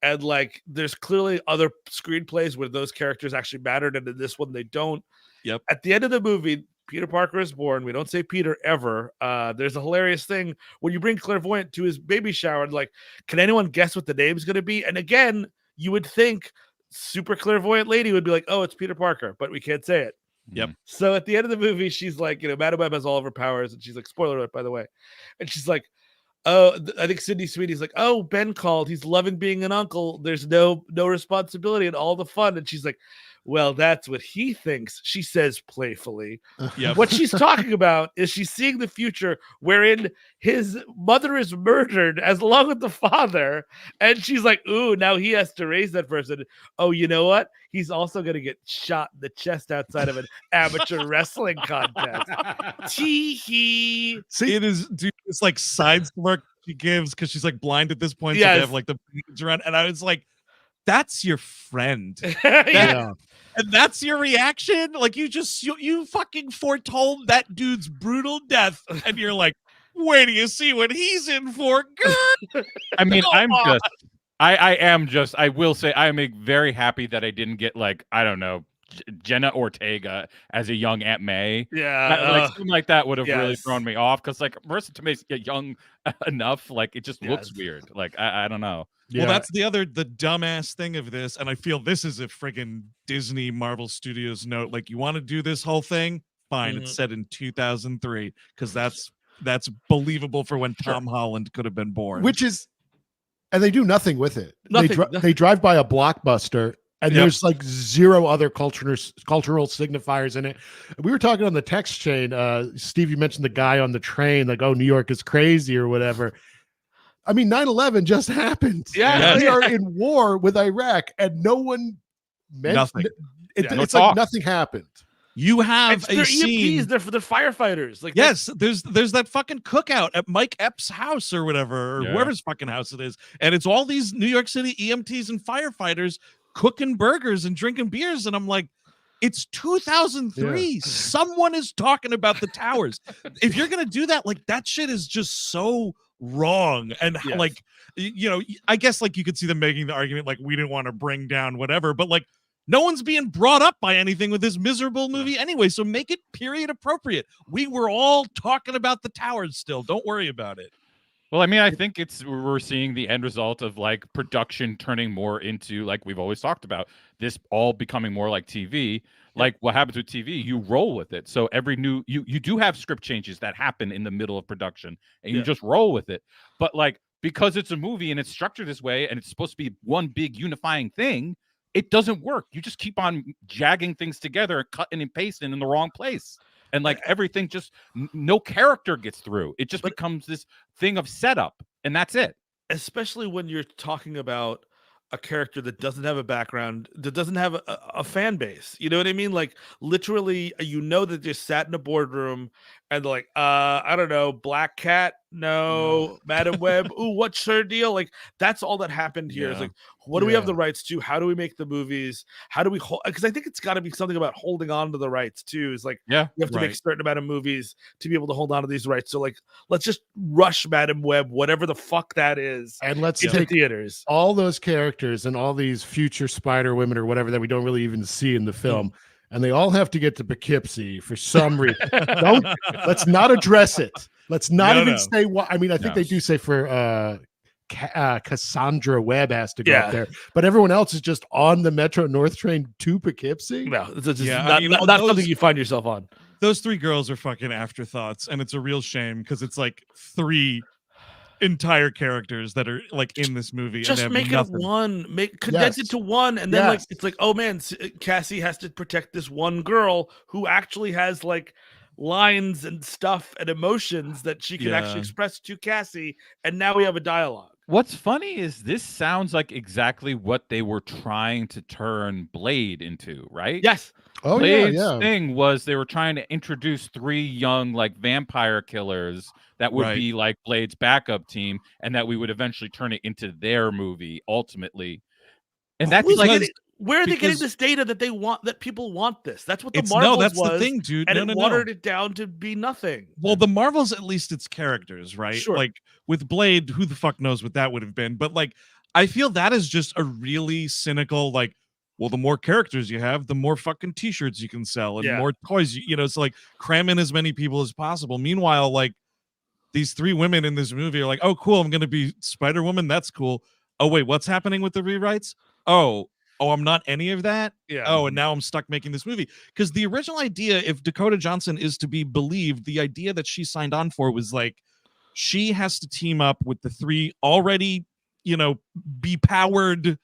And like, there's clearly other screenplays where those characters actually mattered, and in this one they don't. Yep. At the end of the movie, Peter Parker is born. We don't say Peter ever. There's a hilarious thing when you bring Clairvoyant to his baby shower and like, can anyone guess what the name's going to be? And again, you would think super clairvoyant lady would be like, oh, it's Peter Parker, but we can't say it. Yep. So at the end of the movie, she's like, Madam Web has all of her powers, and she's like, spoiler alert, by the way. And she's like, oh, I think Sydney Sweeney's like, oh, Ben called. He's loving being an uncle. There's no responsibility and all the fun. And she's like, well, that's what he thinks, she says playfully. Yep. What she's talking about is she's seeing the future wherein his mother is murdered as along with the father. And she's like, ooh, now he has to raise that person. Oh, you know what? He's also going to get shot in the chest outside of an amateur wrestling contest. Tee-hee. See, it is, dude, it's like side smirk she gives because she's like blind at this point. So Yes. they have like the beads around. And I was like, that's your friend. Yeah. And that's your reaction? Like you fucking foretold that dude's brutal death, and you're like, wait till you see what he's in for. I mean, I will say I'm very happy that I didn't get like, I don't know, Jenna Ortega as a young Aunt May. Yeah. Like something like that would have really yes. thrown me off, because like Marissa Tomei's young enough, like it just looks Yes. weird. Like I don't know. Well, that's the dumbass thing of this, and I feel this is a friggin' Disney Marvel Studios note. Like, you want to do this whole thing? Fine, it's set in 2003 because that's believable for when Tom Holland could have been born. Which is, and they do nothing with it. Nothing. They drive by a Blockbuster, and Yep. there's like zero other cultural signifiers in it. We were talking on the text chain. Steve, you mentioned the guy on the train, like, oh, New York is crazy or whatever. I mean, 9/11 just happened. Yeah. We are in war with Iraq, and no one Nothing. It's like nothing happened. You have They're a scene. EMTs, they're firefighters. Like, Yes, there's that fucking cookout at Mike Epps' house or whatever, or whoever's fucking house it is, and it's all these New York City EMTs and firefighters cooking burgers and drinking beers, and I'm like, it's 2003. Yeah. Someone is talking about the towers. If you're gonna do that, like, that shit is just so wrong. And Yes. like, I guess like you could see them making the argument like we didn't want to bring down whatever, but like, no one's being brought up by anything with this miserable movie anyway, so make it period appropriate. We were all talking about the towers still. Don't worry about it. Well, I mean, I think we're seeing the end result of like production turning more into, like we've always talked about, this all becoming more like TV. Like what happens with TV, you roll with it. So every new you do have script changes that happen in the middle of production, and you just roll with it. But like, because it's a movie and it's structured this way and it's supposed to be one big unifying thing, it doesn't work. You just keep on jagging things together, cutting and pasting in the wrong place. And like everything just no character gets through. It just becomes this thing of setup, and that's it. Especially when you're talking about a character that doesn't have a background, that doesn't have a fan base. You know what I mean? Like, literally, that they sat in a boardroom and they're like, I don't know, Black Cat, no. Madam Web, ooh, what's her deal? Like, that's all that happened here. It's like, what do we have the rights to? How do we make the movies? How do we hold? Because I think it's got to be something about holding on to the rights too. It's like, you have to make a certain amount of movies to be able to hold on to these rights. So like, let's just rush Madam Web, whatever the fuck that is, and let's into take theaters. All those characters and all these future Spider Women or whatever that we don't really even see in the film, and they all have to get to Poughkeepsie for some reason. Let's not address it. Let's not say why. I mean, I think they do say for Cassandra Webb has to go up there, but everyone else is just on the Metro North train to Poughkeepsie. No, it's just not something you find yourself on. Those three girls are fucking afterthoughts, and it's a real shame because it's like three entire characters that are like in this movie. Just and make nothing. it one, condense it to one, and then like it's like, oh man, Cassie has to protect this one girl who actually has like lines and stuff and emotions that she can actually express to Cassie, and now we have a dialogue. What's funny is this sounds like exactly what they were trying to turn Blade into, right? Yes. Oh, Blade's thing was they were trying to introduce three young like vampire killers that would be like Blade's backup team, and that we would eventually turn it into their movie ultimately. And that's like, where are they getting this data that they want, that people want this? That's what the Marvels that's was, the thing, dude. And it watered it down to be nothing. Well, the Marvels, at least it's characters, right? Sure. Like with Blade, who the fuck knows what that would have been? But like, I feel that is just a really cynical, like, well, the more characters you have, the more fucking t-shirts you can sell and more toys. You know, it's like cram in as many people as possible. Meanwhile, like these 3 women in this movie are like, oh, cool, I'm going to be Spider-Woman. That's cool. Oh, wait, what's happening with the rewrites? Oh, I'm not any of that? Yeah. Oh, and now I'm stuck making this movie. Because the original idea, if Dakota Johnson is to be believed, the idea that she signed on for was like, she has to team up with the 3 already, you know, be-powered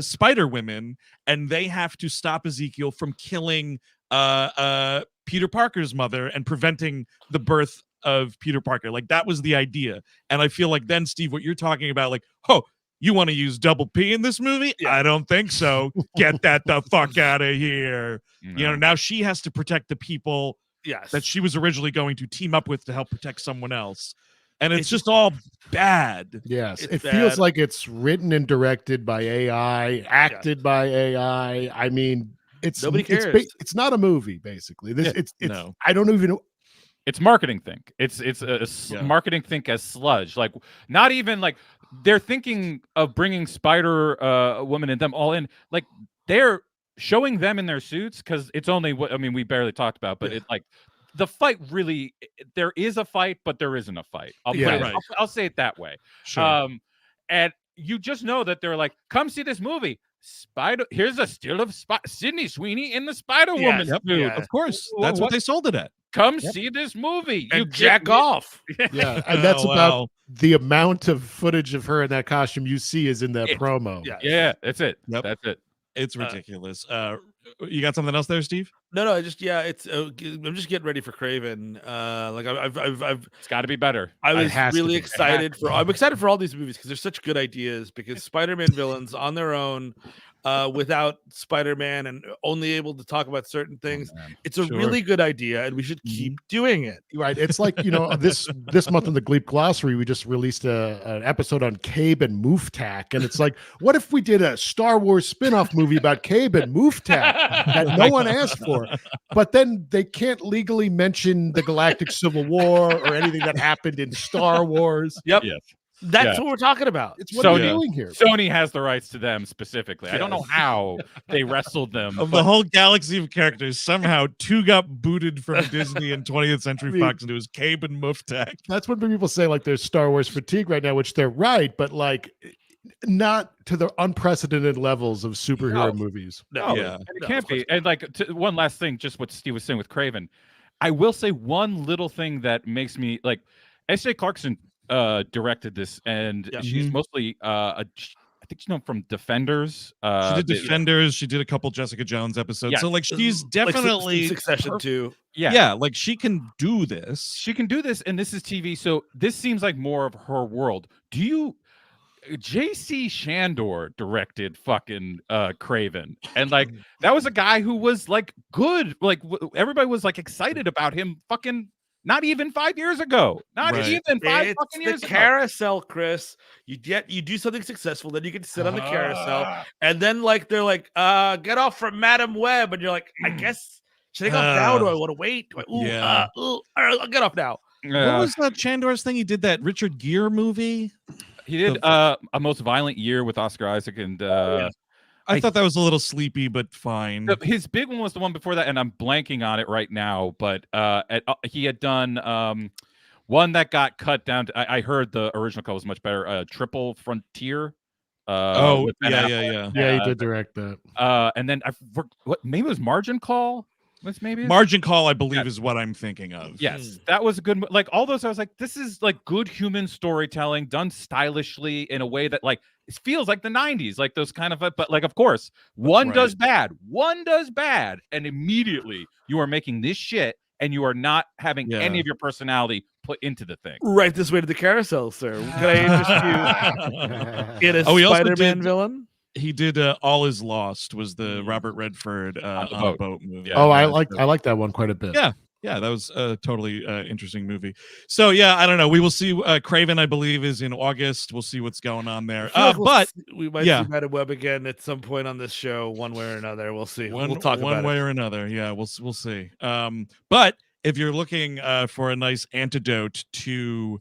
Spider Women, and they have to stop Ezekiel from killing Peter Parker's mother and preventing the birth of Peter Parker. Like, that was the idea. And I feel like then, Steve, what you're talking about, like, oh, you want to use double P in this movie? I don't think so. Get that the fuck out of here. No. You know, now she has to protect the people Yes. that she was originally going to team up with to help protect someone else. And it's just all bad. Yes, It's it feels bad. like it's written and directed by AI, acted by AI. I mean, Nobody cares. It's not a movie, basically. This it's no. I don't even know. It's marketing think. It's marketing think as sludge. Like, not even like they're thinking of bringing Spider Woman and them all in. Like, they're showing them in their suits because it's only what I mean. We barely talked about, but it's like the fight really. There is a fight, but there isn't a fight. I'll say it that way. Sure. And you just know that they're like, come see this movie. Here's a still of Sydney Sweeney in the Spider-Woman suit. Yeah. Of course. That's what they sold it at. Come see this movie. And jack off. Yeah, and that's about the amount of footage of her in that costume you see is in that promo. Yeah, that's it. Yep. That's it. It's ridiculous. You got something else there, Steve? No, I just it's I'm just getting ready for Craven. Like I've It's got to be better. I was really excited for. I'm excited for all these movies because they're such good ideas. Because Spider-Man villains on their own, without Spider-Man and only able to talk about certain things, it's a really good idea, and we should keep doing it. Right. It's like, you know, this month in the Gleep Glossary, we just released an episode on Cabe and Mooftak, and it's like, what if we did a Star Wars spin-off movie about Cabe and Mooftak that no one asked for? But then they can't legally mention the Galactic Civil War or anything that happened in Star Wars. Yep. Yes. That's what we're talking about. It's what we're doing here. Sony has the rights to them specifically. I don't know how they wrestled them. Of the whole galaxy of characters, somehow 2 got booted from Disney and 20th Century Fox, and it was Cabe and Mooftak. That's when people say like there's Star Wars fatigue right now, which they're right, but like not to the unprecedented levels of superhero movies. No, it can't be. And like one last thing, just what Steve was saying with Craven, I will say one little thing that makes me like S.J. Clarkson directed this, and she's mostly I think she's known from Defenders. She did Defenders. She did a couple Jessica Jones episodes. Yeah. So like she's definitely like Succession too. Yeah, like she can do this. She can do this, and this is TV, so this seems like more of her world. Do you? J.C. Shandor directed fucking Craven, and like that was a guy who was like good. Like everybody was like excited about him. Fucking. Not even 5 years ago. Not even 5 fucking years ago. Carousel, Chris. You do something successful, then you can sit on the carousel, and then like they're like, get off from Madam Web, and you're like, I guess should I go now? Do I want to wait? I'll get off now. What was that Chandor's thing? He did that Richard Gere movie. He did A Most Violent Year with Oscar Isaac, and I thought that was a little sleepy, but fine. His big one was the one before that, and I'm blanking on it right now. But he had done one that got cut down. I heard the original call was much better. Triple Frontier. Yeah. He did direct that. And then maybe it was Margin Call. Margin Call, I believe, is what I'm thinking of. Yes, that was a good. Like all those, I was like, this is like good human storytelling done stylishly in a way that like it feels like the '90s, like those kind of. But like, of course, one does bad, and immediately you are making this shit, and you are not having any of your personality put into the thing. Right this way to the carousel, sir. Can I interest you in a Spider-Man villain? He did All Is Lost was the Robert Redford on a boat movie. Oh, I like that one quite a bit. Yeah, that was a totally interesting movie. So yeah, I don't know. We will see. Craven, I believe, is in August. We'll see what's going on there. But we might see Madam Web again at some point on this show, one way or another. We'll see. We'll talk about it one way or another. Yeah, we'll see. But if you're looking for a nice antidote to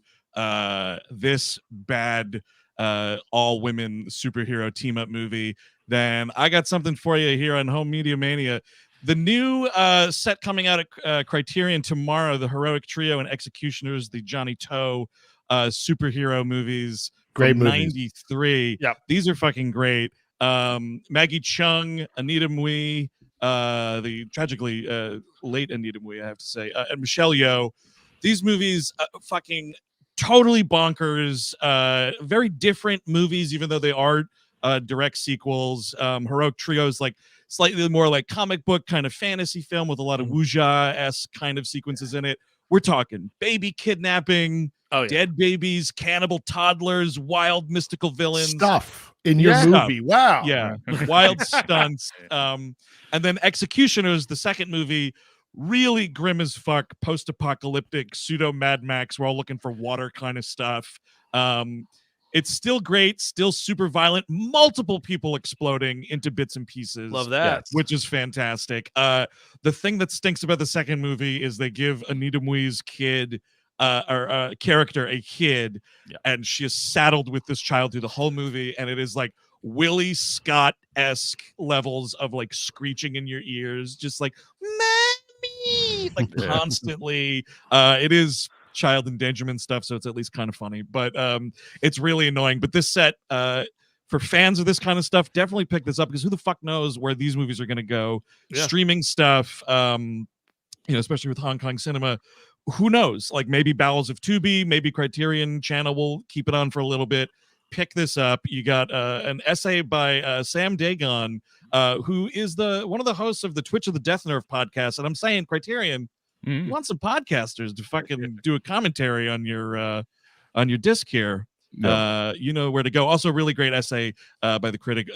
this bad all women superhero team up movie, then I got something for you here on Home Media Mania. The new set coming out at Criterion tomorrow, the Heroic Trio and Executioners, the Johnny Toe superhero movies Great from movies. '93. Yep. These are fucking great. Maggie Chung, Anita Mui, the tragically late Anita Mui, I have to say, and Michelle Yeoh. These movies fucking totally bonkers, very different movies, even though they are direct sequels. Heroic Trio is like slightly more like comic book kind of fantasy film with a lot of wuxia-esque kind of sequences in it. We're talking baby kidnapping, dead babies, cannibal toddlers, wild mystical villains. Stuff in your movie. Wow. Yeah. Wild stunts. And then Executioners, the second movie, really grim as fuck, post-apocalyptic, pseudo Mad Max. We're all looking for water kind of stuff. It's still great, still super violent, multiple people exploding into bits and pieces. Love that. Which is fantastic. The thing that stinks about the second movie is they give Anita Mui's kid character a kid, and she is saddled with this child through the whole movie, and it is like Willie Scott-esque levels of like screeching in your ears, just like mommy, like constantly. It is child endangerment stuff, so it's at least kind of funny, but it's really annoying. But this set, for fans of this kind of stuff, definitely pick this up, because who the fuck knows where these movies are going to go. Streaming stuff, especially with Hong Kong cinema, who knows? Like maybe Bowels of Tubi, maybe Criterion Channel will keep it on for a little bit. Pick this up. You got an essay by Sam Dagon, who is one of the hosts of the Twitch of the Death Nerve podcast, and I'm saying Criterion, you want some podcasters to fucking do a commentary on your disc here. You know where to go. Also, really great essay by the critic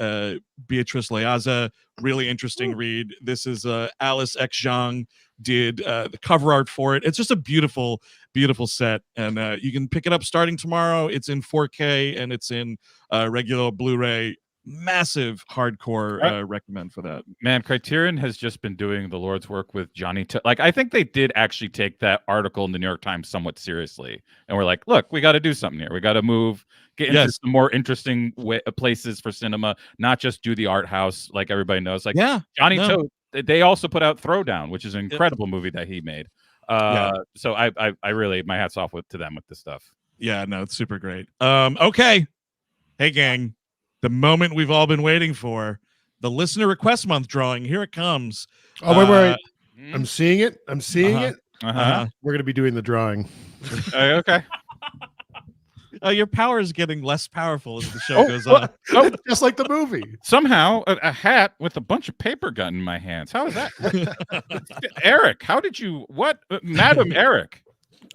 Beatrice Leaza. Really interesting read. This is Alice X Zhang did the cover art for it. It's just a beautiful, beautiful set, and you can pick it up starting tomorrow. It's in 4K and it's in regular Blu-ray. Massive hardcore recommend for that. Man, Criterion has just been doing the Lord's work with Johnny. Like, I think they did actually take that article in the New York Times somewhat seriously, and we're like, look, we got to do something here. We got to get into some more interesting places for cinema, not just do the art house like everybody knows. Like, Johnny Toe. They also put out Throwdown, which is an incredible movie that he made. So I really, my hat's off to them with this stuff. Yeah, no, it's super great. Okay, hey gang. The moment we've all been waiting for, the listener request month drawing. Here it comes. Oh, wait. I'm seeing it. We're going to be doing the drawing. Okay. Your power is getting less powerful as the show goes on. Just like the movie. Somehow, a hat with a bunch of paper gun in my hands. How is that? Eric, how did you... What? Madam Eric.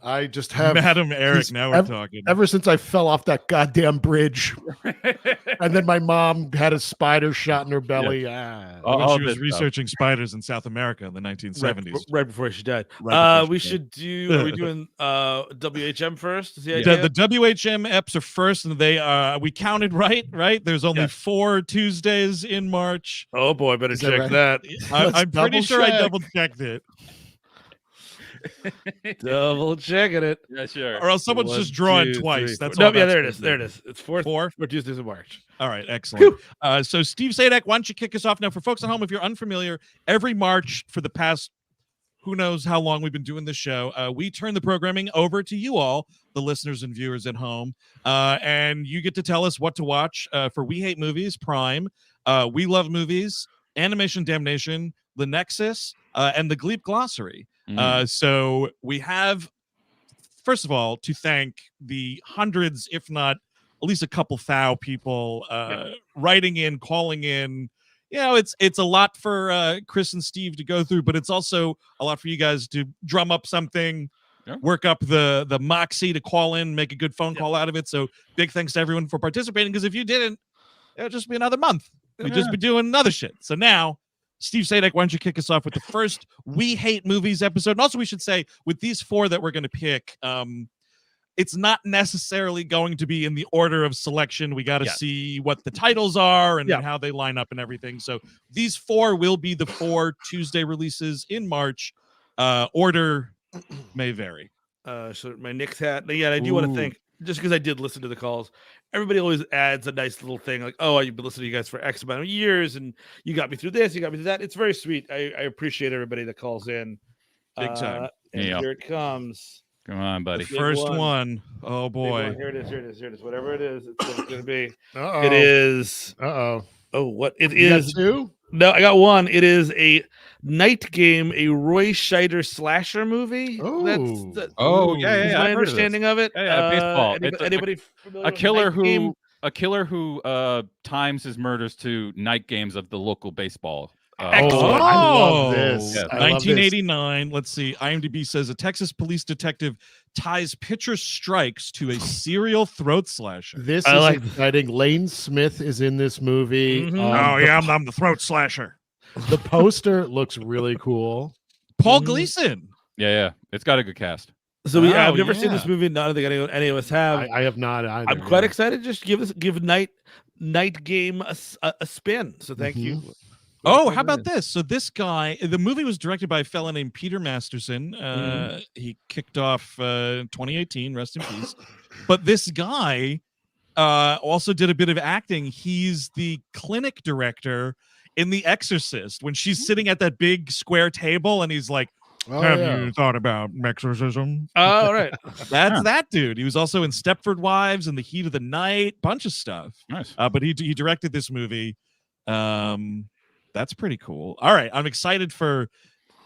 I just have Madam Eric. Now we're talking. Ever since I fell off that goddamn bridge, and then my mom had a spider shot in her belly. When she was researching spiders in South America in the 1970s, right before she died. Are we doing WHM first? The WHM eps are first, and they we counted right. There's only 4 Tuesdays in March. Oh boy, better check that. I'm pretty sure I double checked it. Double checking it. Yeah, sure. Or else someone's just drawing twice. That's no, there it is. It's 4 Tuesdays of March. All right, excellent. So Steve Sadek, why don't you kick us off now? For folks at home, if you're unfamiliar, every March for the past who knows how long we've been doing this show, we turn the programming over to you all, the listeners and viewers at home, and you get to tell us what to watch for We Hate Movies, Prime, We Love Movies, Animation Damnation, The Nexus, and the Gleep Glossary. So we have, first of all, to thank the hundreds, if not at least a couple thou people writing in, calling in. You know, it's a lot for Chris and Steve to go through, but it's also a lot for you guys to drum up something, work up the moxie to call in, make a good phone call out of it. So big thanks to everyone for participating, because if you didn't, it would just be another month. We'd just be doing another shit. So now, Steve Sadek, why don't you kick us off with the first We Hate Movies episode? And also, we should say, with these 4 that we're going to pick, it's not necessarily going to be in the order of selection. We got to see what the titles are and how they line up and everything. So these 4 will be the 4 Tuesday releases in March. Order may vary. So my Knicks hat. Yeah, I do want to thank just because I did listen to the calls, everybody always adds a nice little thing like, "Oh, I've been listening to you guys for X amount of years, and you got me through this, you got me through that." It's very sweet. I appreciate everybody that calls in. Big time. And Yeah. here it comes. Come on, buddy. Big First one. one. Oh Big boy. one. Here it is. Here it is. Here it is. Whatever it is, it's what it's going to be. Uh-oh. It is. Uh-oh. Oh, what it You got is? two? No, I got one. It is a Night Game, a Roy Scheider slasher movie. Oh. That's Oh, Ooh. yeah, is yeah. my I've heard of this. understanding of it. Yeah, baseball. It's Anybody familiar A with killer Night Game? who times his murders to night games of the local baseball. Excellent. I love Oh, this. Yes. I love this. 1989. Let's see. IMDb says a Texas police detective ties pitcher strikes to a serial throat slasher. This I is like- exciting. Lane Smith is in this movie. Mhm. Oh yeah, I'm the throat slasher. The poster looks really cool. Paul Mhm. Gleason. Yeah. It's got a good cast. So Oh, I've never seen yeah. this movie. Not think any of us have. I have not either. I'm quite excited. Just give Night Game a spin. So thank you. Oh, how about this? So this guy, the movie was directed by a fella named Peter Masterson. He kicked off 2018, rest in peace. But this guy also did a bit of acting. He's the clinic director in The Exorcist when she's sitting at that big square table and he's like, Oh, have yeah. you thought about exorcism? Oh, all right. That's that dude. He was also in Stepford Wives and The Heat of the Night, bunch of stuff. Nice. But he directed this movie. That's pretty cool. All right, I'm excited for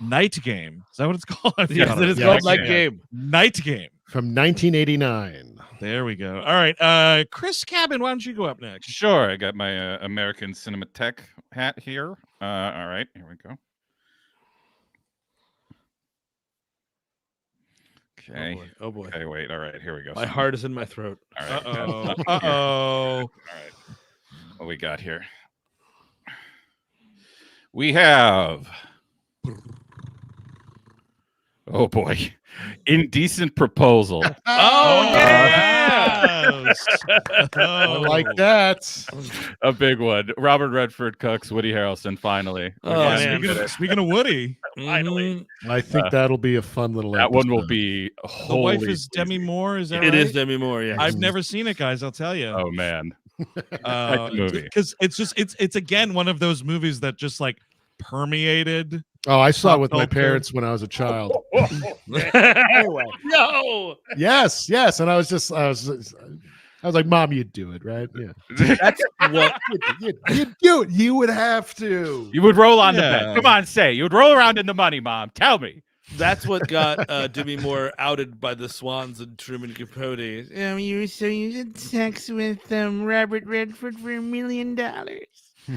Night Game. Is that what it's called? I Yes, forgot it is Yeah, called Night Night Game. Night Game. From 1989. There we go. All right, Chris Cabin, why don't you go up next? Sure. I got my American Cinematheque hat here. All right. Here we go. Okay. Oh boy. Okay, wait. All right. Here we go. My heart is in my throat. All right. Uh-oh. Yeah. Uh-oh. All right. What we got here? We have. Oh boy, Indecent Proposal. Oh yes. I like that. A big one. Robert Redford Cooks, Woody Harrelson. Finally, Oh, We're man. getting to it. Speaking of Woody, Finally. I think that'll be a fun little That one will episode. be. the Holy wife is sleazy. Demi Moore. Is that It right? is Demi Moore. Yeah. I've never seen it, guys. I'll tell you. Oh man, like the movie. Because it's again one of those movies that just like permeated. Oh, I saw it Pop with my culture. parents when I was a child. No. Yes. And I was like, Mom, you'd do it, right? Yeah. That's what. You'd do it. You would have to. You would roll on the Yeah. bed. Come on, say you would roll around in the money, Mom. Tell me. That's what got Demi Moore outed by the Swans and Truman Capote. You had sex with Robert Redford for $1 million.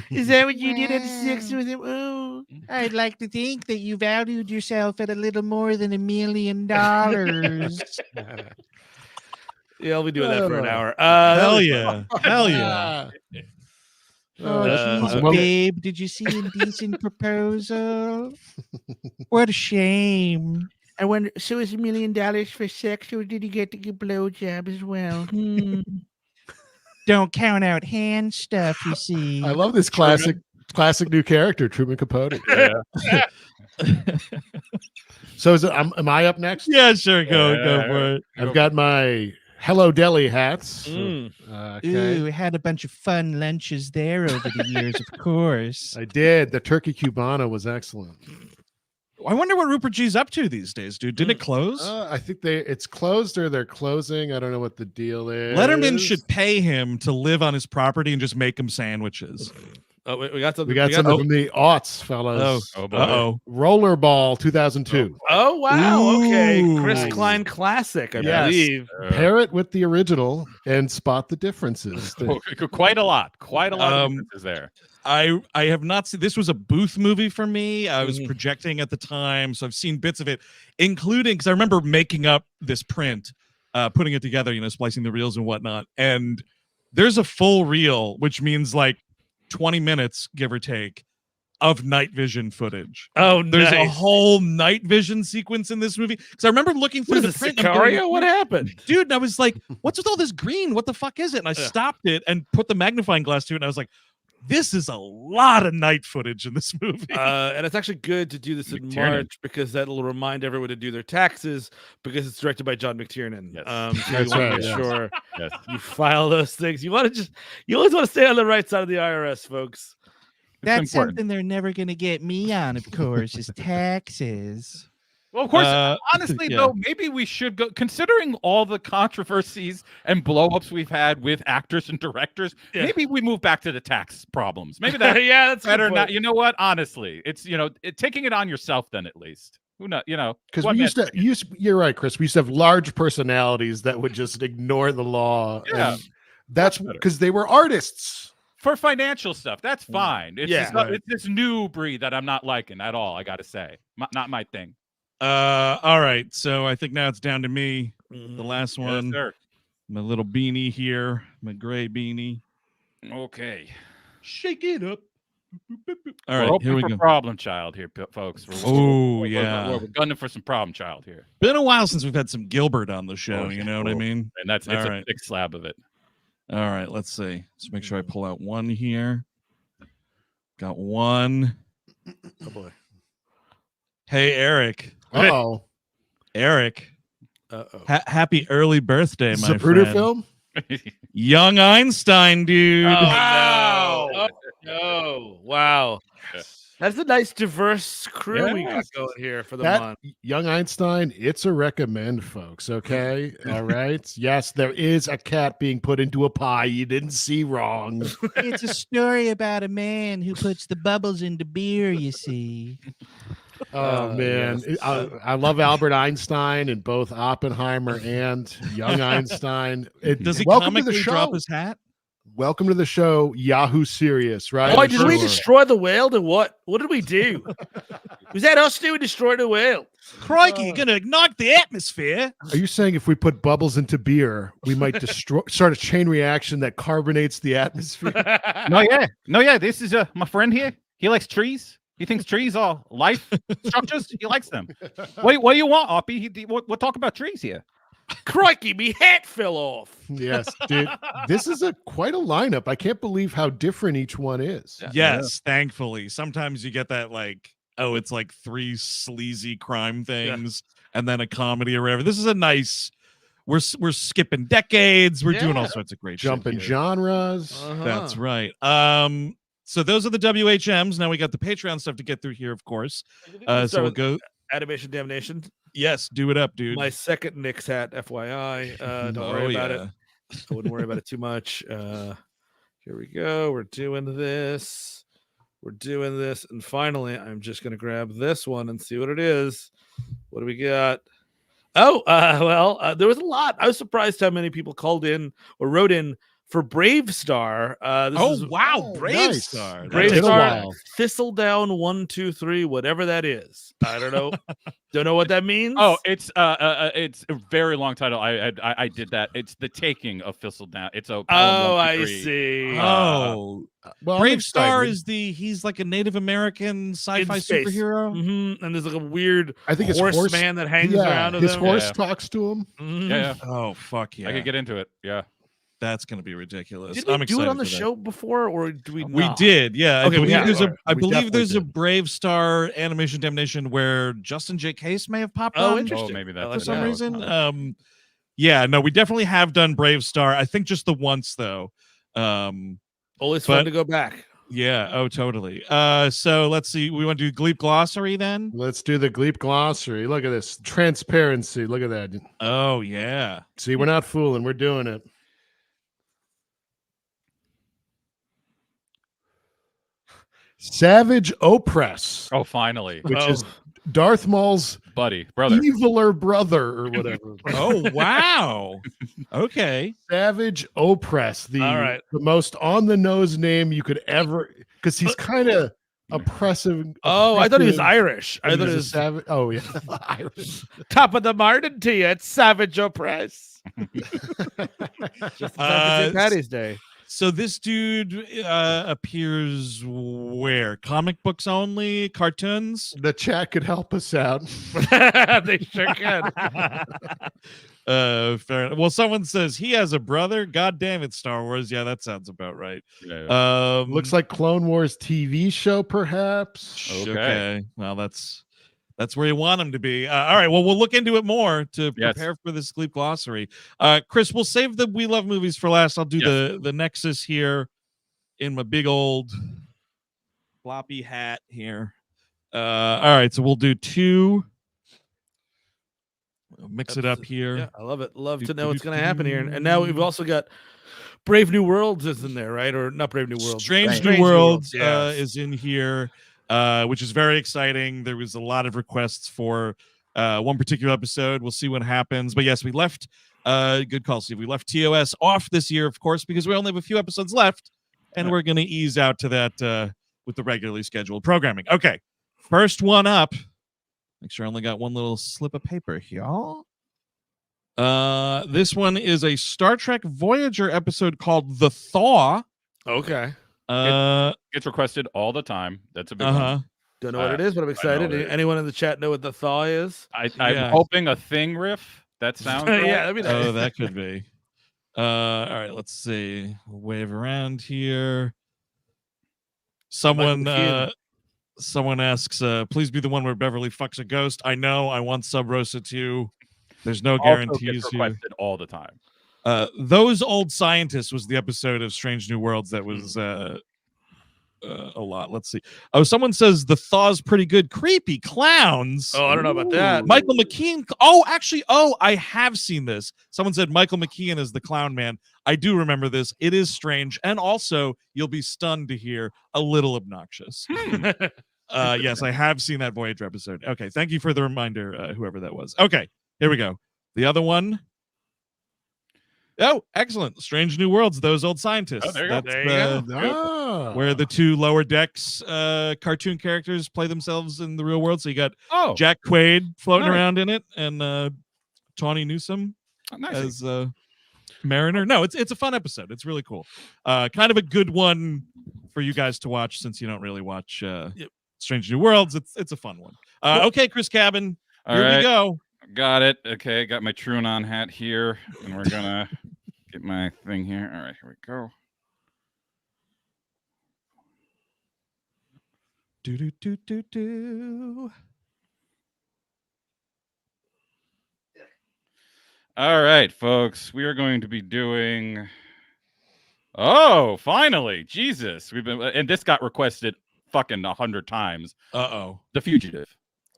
Is that what you did? Have sex with him? Oh, I'd like to think that you valued yourself at a little more than $1 million. yeah, I'll be doing that for an hour. Hell yeah. Hell yeah. Oh, jeez, well- babe. Did you see Indecent Proposal? What a shame. I wonder. So is $1 million for sex, or did he get to get blowjob as well? Don't count out hand stuff, you see. I love this classic new character, Truman Capote. Yeah. So is it? Am I up next? Yeah, sure. Go Yeah. for it. I've got my Hello Deli hats. Mm. Okay. Ooh, had a bunch of fun lunches there over the years, of course. I did. The turkey cubana was excellent. I wonder what Rupert G's up to these days, dude. Did it close? I think it's closed or they're closing. I don't know what the deal is. Letterman should pay him to live on his property and just make him sandwiches. Oh, wait, we got something. We got something from the aughts, fellas. Oh boy. Uh-oh. Rollerball 2002. Oh wow! Okay, Chris Ooh. Klein classic, I Yes. believe. Pair it with the original and spot the differences. Quite a lot. Quite a lot of Um, differences there. I have not seen this was a booth movie for me. I was Mhm. projecting at the time, so I've seen bits of it, including because I remember making up this print, putting it together, splicing the reels and whatnot. And there's a full reel, which means like 20 minutes, give or take, of night vision footage. Oh, There's a nice. whole night vision sequence in this movie. Because I remember looking through What the is it, print. and I'm going, Sicario? What happened? dude, and I was like, what's with all this green? What the fuck is it? And I stopped it and put the magnifying glass to it, and I was like, This is a lot of night footage in this movie. And it's actually good to do this in McTiernan. March because that'll remind everyone to do their taxes because it's directed by John McTiernan. Yes. So That's you wanna right, make yes. sure Yes. you file those things. You always want to stay on the right side of the IRS, folks. That's important. something they're never going to get me on, of course, is taxes. Well, of course, Uh, honestly, yeah. though, maybe we should go, considering all the controversies and blowups we've had with actors and directors, Yeah. maybe we move back to the tax problems. Maybe that's Yeah, that's a good better. point. Not, you know what? Honestly, it's, taking it on yourself then at least. Who knows? Because what we used man- to, you're right, Chris. We used to have large personalities that would just ignore the law. Yeah, and that's better. because they were artists. for financial stuff, that's fine. It's Yeah, just not, right. it's this new breed that I'm not liking at all. I got to say, not my thing. All right. So I think now it's down to me. Mhm. The last Yes, one. sir. My little beanie here. My gray beanie. Okay. Shake it up. All We're right. hoping Here we for go. problem child here, folks. Oh, yeah. We're gunning for some problem child here, Been a while since we've had some Gilbert on the show. Oh, You know what I oh. mean? and it's All a right. thick slab of it. All right. Let's see. Let's make sure I pull out one here. Got one. Oh boy. Hey, Eric. Oh, Eric. Uh-oh. Happy early birthday, my Zapruder friend. film. Young Einstein, dude. Wow. no. Oh, wow. That's a nice diverse crew we got Yes. going here for the That month. Young Einstein, it's a recommend, folks. Okay, all right. Yes, there is a cat being put into a pie. You didn't see wrong. It's a story about a man who puts the bubbles into beer, you see. Oh man, yes. I love Albert Einstein in both Oppenheimer and Young Einstein. Does he welcome to the comically show. drop his hat? Welcome to the show, Yahoo Serious. Right? Boy, did we Sure. destroy the whale? To what? What did we do? Was that us doing destroy the whale? Crikey, you're gonna knock the atmosphere. Are you saying if we put bubbles into beer, we might start a chain reaction that carbonates the atmosphere? No, yeah. This is my friend here. He likes trees. He thinks trees are life structures. He likes them. What do you want, Oppie? We'll talk about trees here. Crikey, me hat fell off. Yes, dude. This is quite a lineup. I can't believe how different each one is. Yes, thankfully. Sometimes you get that it's like three sleazy crime things and then a comedy or whatever. This is a nice. We're skipping decades. We're doing all Yeah. sorts of great Jumping shit here. genres. That's right. So those are the WHMs. Now we got the Patreon stuff to get through here, of course. So we'll go. Animation Damnation. Yes, do it up, dude. My second Knicks hat, FYI. Don't worry about it. I wouldn't worry about it too much. Here we go. We're doing this. And finally, I'm just going to grab this one and see what it is. What do we got? Oh, there was a lot. I was surprised how many people called in or wrote in for Brave Star. Wow, Brave nice. Star. Brave It's been a Star, while. Thistledown 1, 2, 3, whatever that is. I don't know. Don't know what that means. Oh, it's a very long title. I did that. It's the taking of Thistledown. It's a I see. Oh, Well, I'm Brave Star excited. is he's like a Native American sci-fi space. superhero. Mm-hmm. And there's like a weird I think his horseman that hangs yeah, around with his him. horse Yeah. talks to him. Mhm. Yeah, Oh fuck yeah! I could get into it. Yeah. That's gonna be ridiculous. Did we I'm do excited it on the for that. show before, or do we? We not? did, yeah. Okay, I we believe have. there's a. Alright. I We believe definitely there's a did. Brave Star animation damnation where Justin J. Case may have popped Oh, on interesting. Oh, maybe I that's like for some that. reason. Yeah, no, we definitely have done Brave Star. I think just the once though. Always but- fun to go back. Yeah. Oh, totally. So let's see. We want to do Gleep Glossary then. Let's do the Gleep glossary. Look at this transparency. Look at that. Oh yeah. See, we're not fooling. We're doing it. Savage Oppress, Oh, finally, which Oh. is Darth Maul's buddy, brother. eviler brother or whatever. Oh wow. Okay. Savage Oppress, the All right. the most on the nose name you could ever, because he's kind of oppressive. Oh, I thought he was oppressive, Irish. I and thought he's it a was savage. Oh yeah, Irish. top of the morning to you. It's Savage Oppress. Just St. Patty's Day. So this dude appears where? Comic books only? Cartoons? The chat could help us out. They sure can. Fair enough. Well, someone says he has a brother. God damn it, Star Wars. Yeah, that sounds about right. Yeah. Looks like Clone Wars TV show, perhaps. Okay. Well, that's where you want him to be. All right. Well, we'll look into it more to Yes. prepare for the sleep glossary. Chris, we'll save the We Love Movies for last. I'll do the Nexus here in my big old floppy hat here. All right. So we'll do 2. We'll mix it up here. Yeah, I love it. Love to know what's going to happen here. And now we've also got Brave New Worlds is in there, right? Or not Brave New Worlds. Strange New Worlds is in here, which is very exciting. There was a lot of requests for one particular episode. We'll see what happens. But yes, we left, good call, Steve. We left TOS off this year, of course, because we only have a few episodes left, and we're going to ease out to that with the regularly scheduled programming. Okay, first one up. Make sure I only got one little slip of paper here. This one is a Star Trek Voyager episode called The Thaw. Okay. Gets requested all the time. That's a big one. Don't know what it is, but I'm excited. Anyone in the chat know what The Thaw is? I'm hoping a Thing riff. That sounds right. Yeah, that'd be nice. Oh, that could be. All right, let's see. We'll wave around here. Someone asks, please be the one where Beverly fucks a ghost. I know. I want Sub Rosa too. There's no guarantees here. Requested all the time. Those Old Scientists was the episode of Strange New Worlds that was a lot. Let's see. Oh, someone says The Thaw's pretty good. Creepy clowns. Oh, I don't know about that. Michael McKean. Oh, actually, I have seen this. Someone said Michael McKean is the clown man. I do remember this. It is strange. And also, you'll be stunned to hear a little obnoxious. Yes, I have seen that Voyager episode. Okay, thank you for the reminder, whoever that was. Okay, here we go. The other one. Oh, excellent. Strange New Worlds, Those Old Scientists. Oh, there you go. Where the 2 Lower Decks cartoon characters play themselves in the real world. So you got Jack Quaid floating around in it, and Tawny Newsome as Mariner. No, it's a fun episode. It's really cool. Kind of a good one for you guys to watch since you don't really watch Strange New Worlds. It's a fun one. Okay, Chris Cabin, here we go. Got it. Okay, got my Truanon hat here, and we're gonna get my thing here. All right, here we go. Do. All right, folks, we are going to be doing. Oh, finally, Jesus! We've been, and this got requested fucking 100 times. The Fugitive.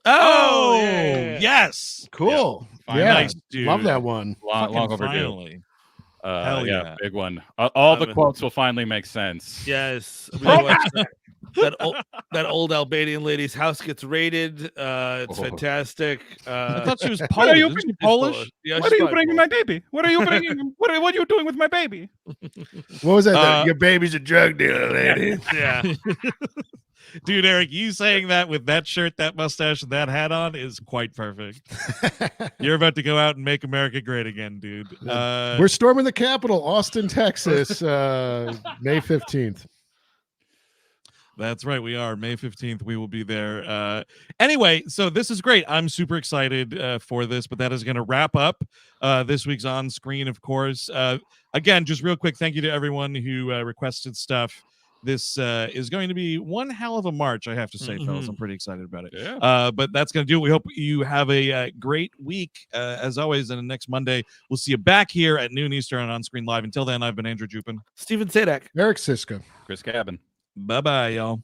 Oh, yes. Cool. Yeah, nice, dude. Love that one. Long overdue. Finally. Hell yeah, big one. All the quotes will finally make sense. Yes. That old Albanian lady's house gets raided. It's fantastic. I thought she was Polish. Isn't she Polish? Yeah, what are you bringing my baby? What are you bringing? what are you doing with my baby? What was that? Your baby's a drug dealer, lady. Yeah. Dude, Eric, you saying that with that shirt, that mustache, and that hat on is quite perfect. You're about to go out and make America great again, dude. We're storming the Capitol, Austin, Texas, May 15th. That's right. We are May 15th. We will be there. Anyway, so this is great. I'm super excited for this, but that is going to wrap up this week's On Screen, of course. Again, just real quick, thank you to everyone who requested stuff. This is going to be one hell of a March, I have to say, fellas. I'm pretty excited about it. Yeah. But that's going to do it. We hope you have a great week, as always. And next Monday, we'll see you back here at noon Eastern on Screen Live. Until then, I've been Andrew Jupin. Steven Sadak. Eric Siska. Chris Cabin. Bye-bye, y'all.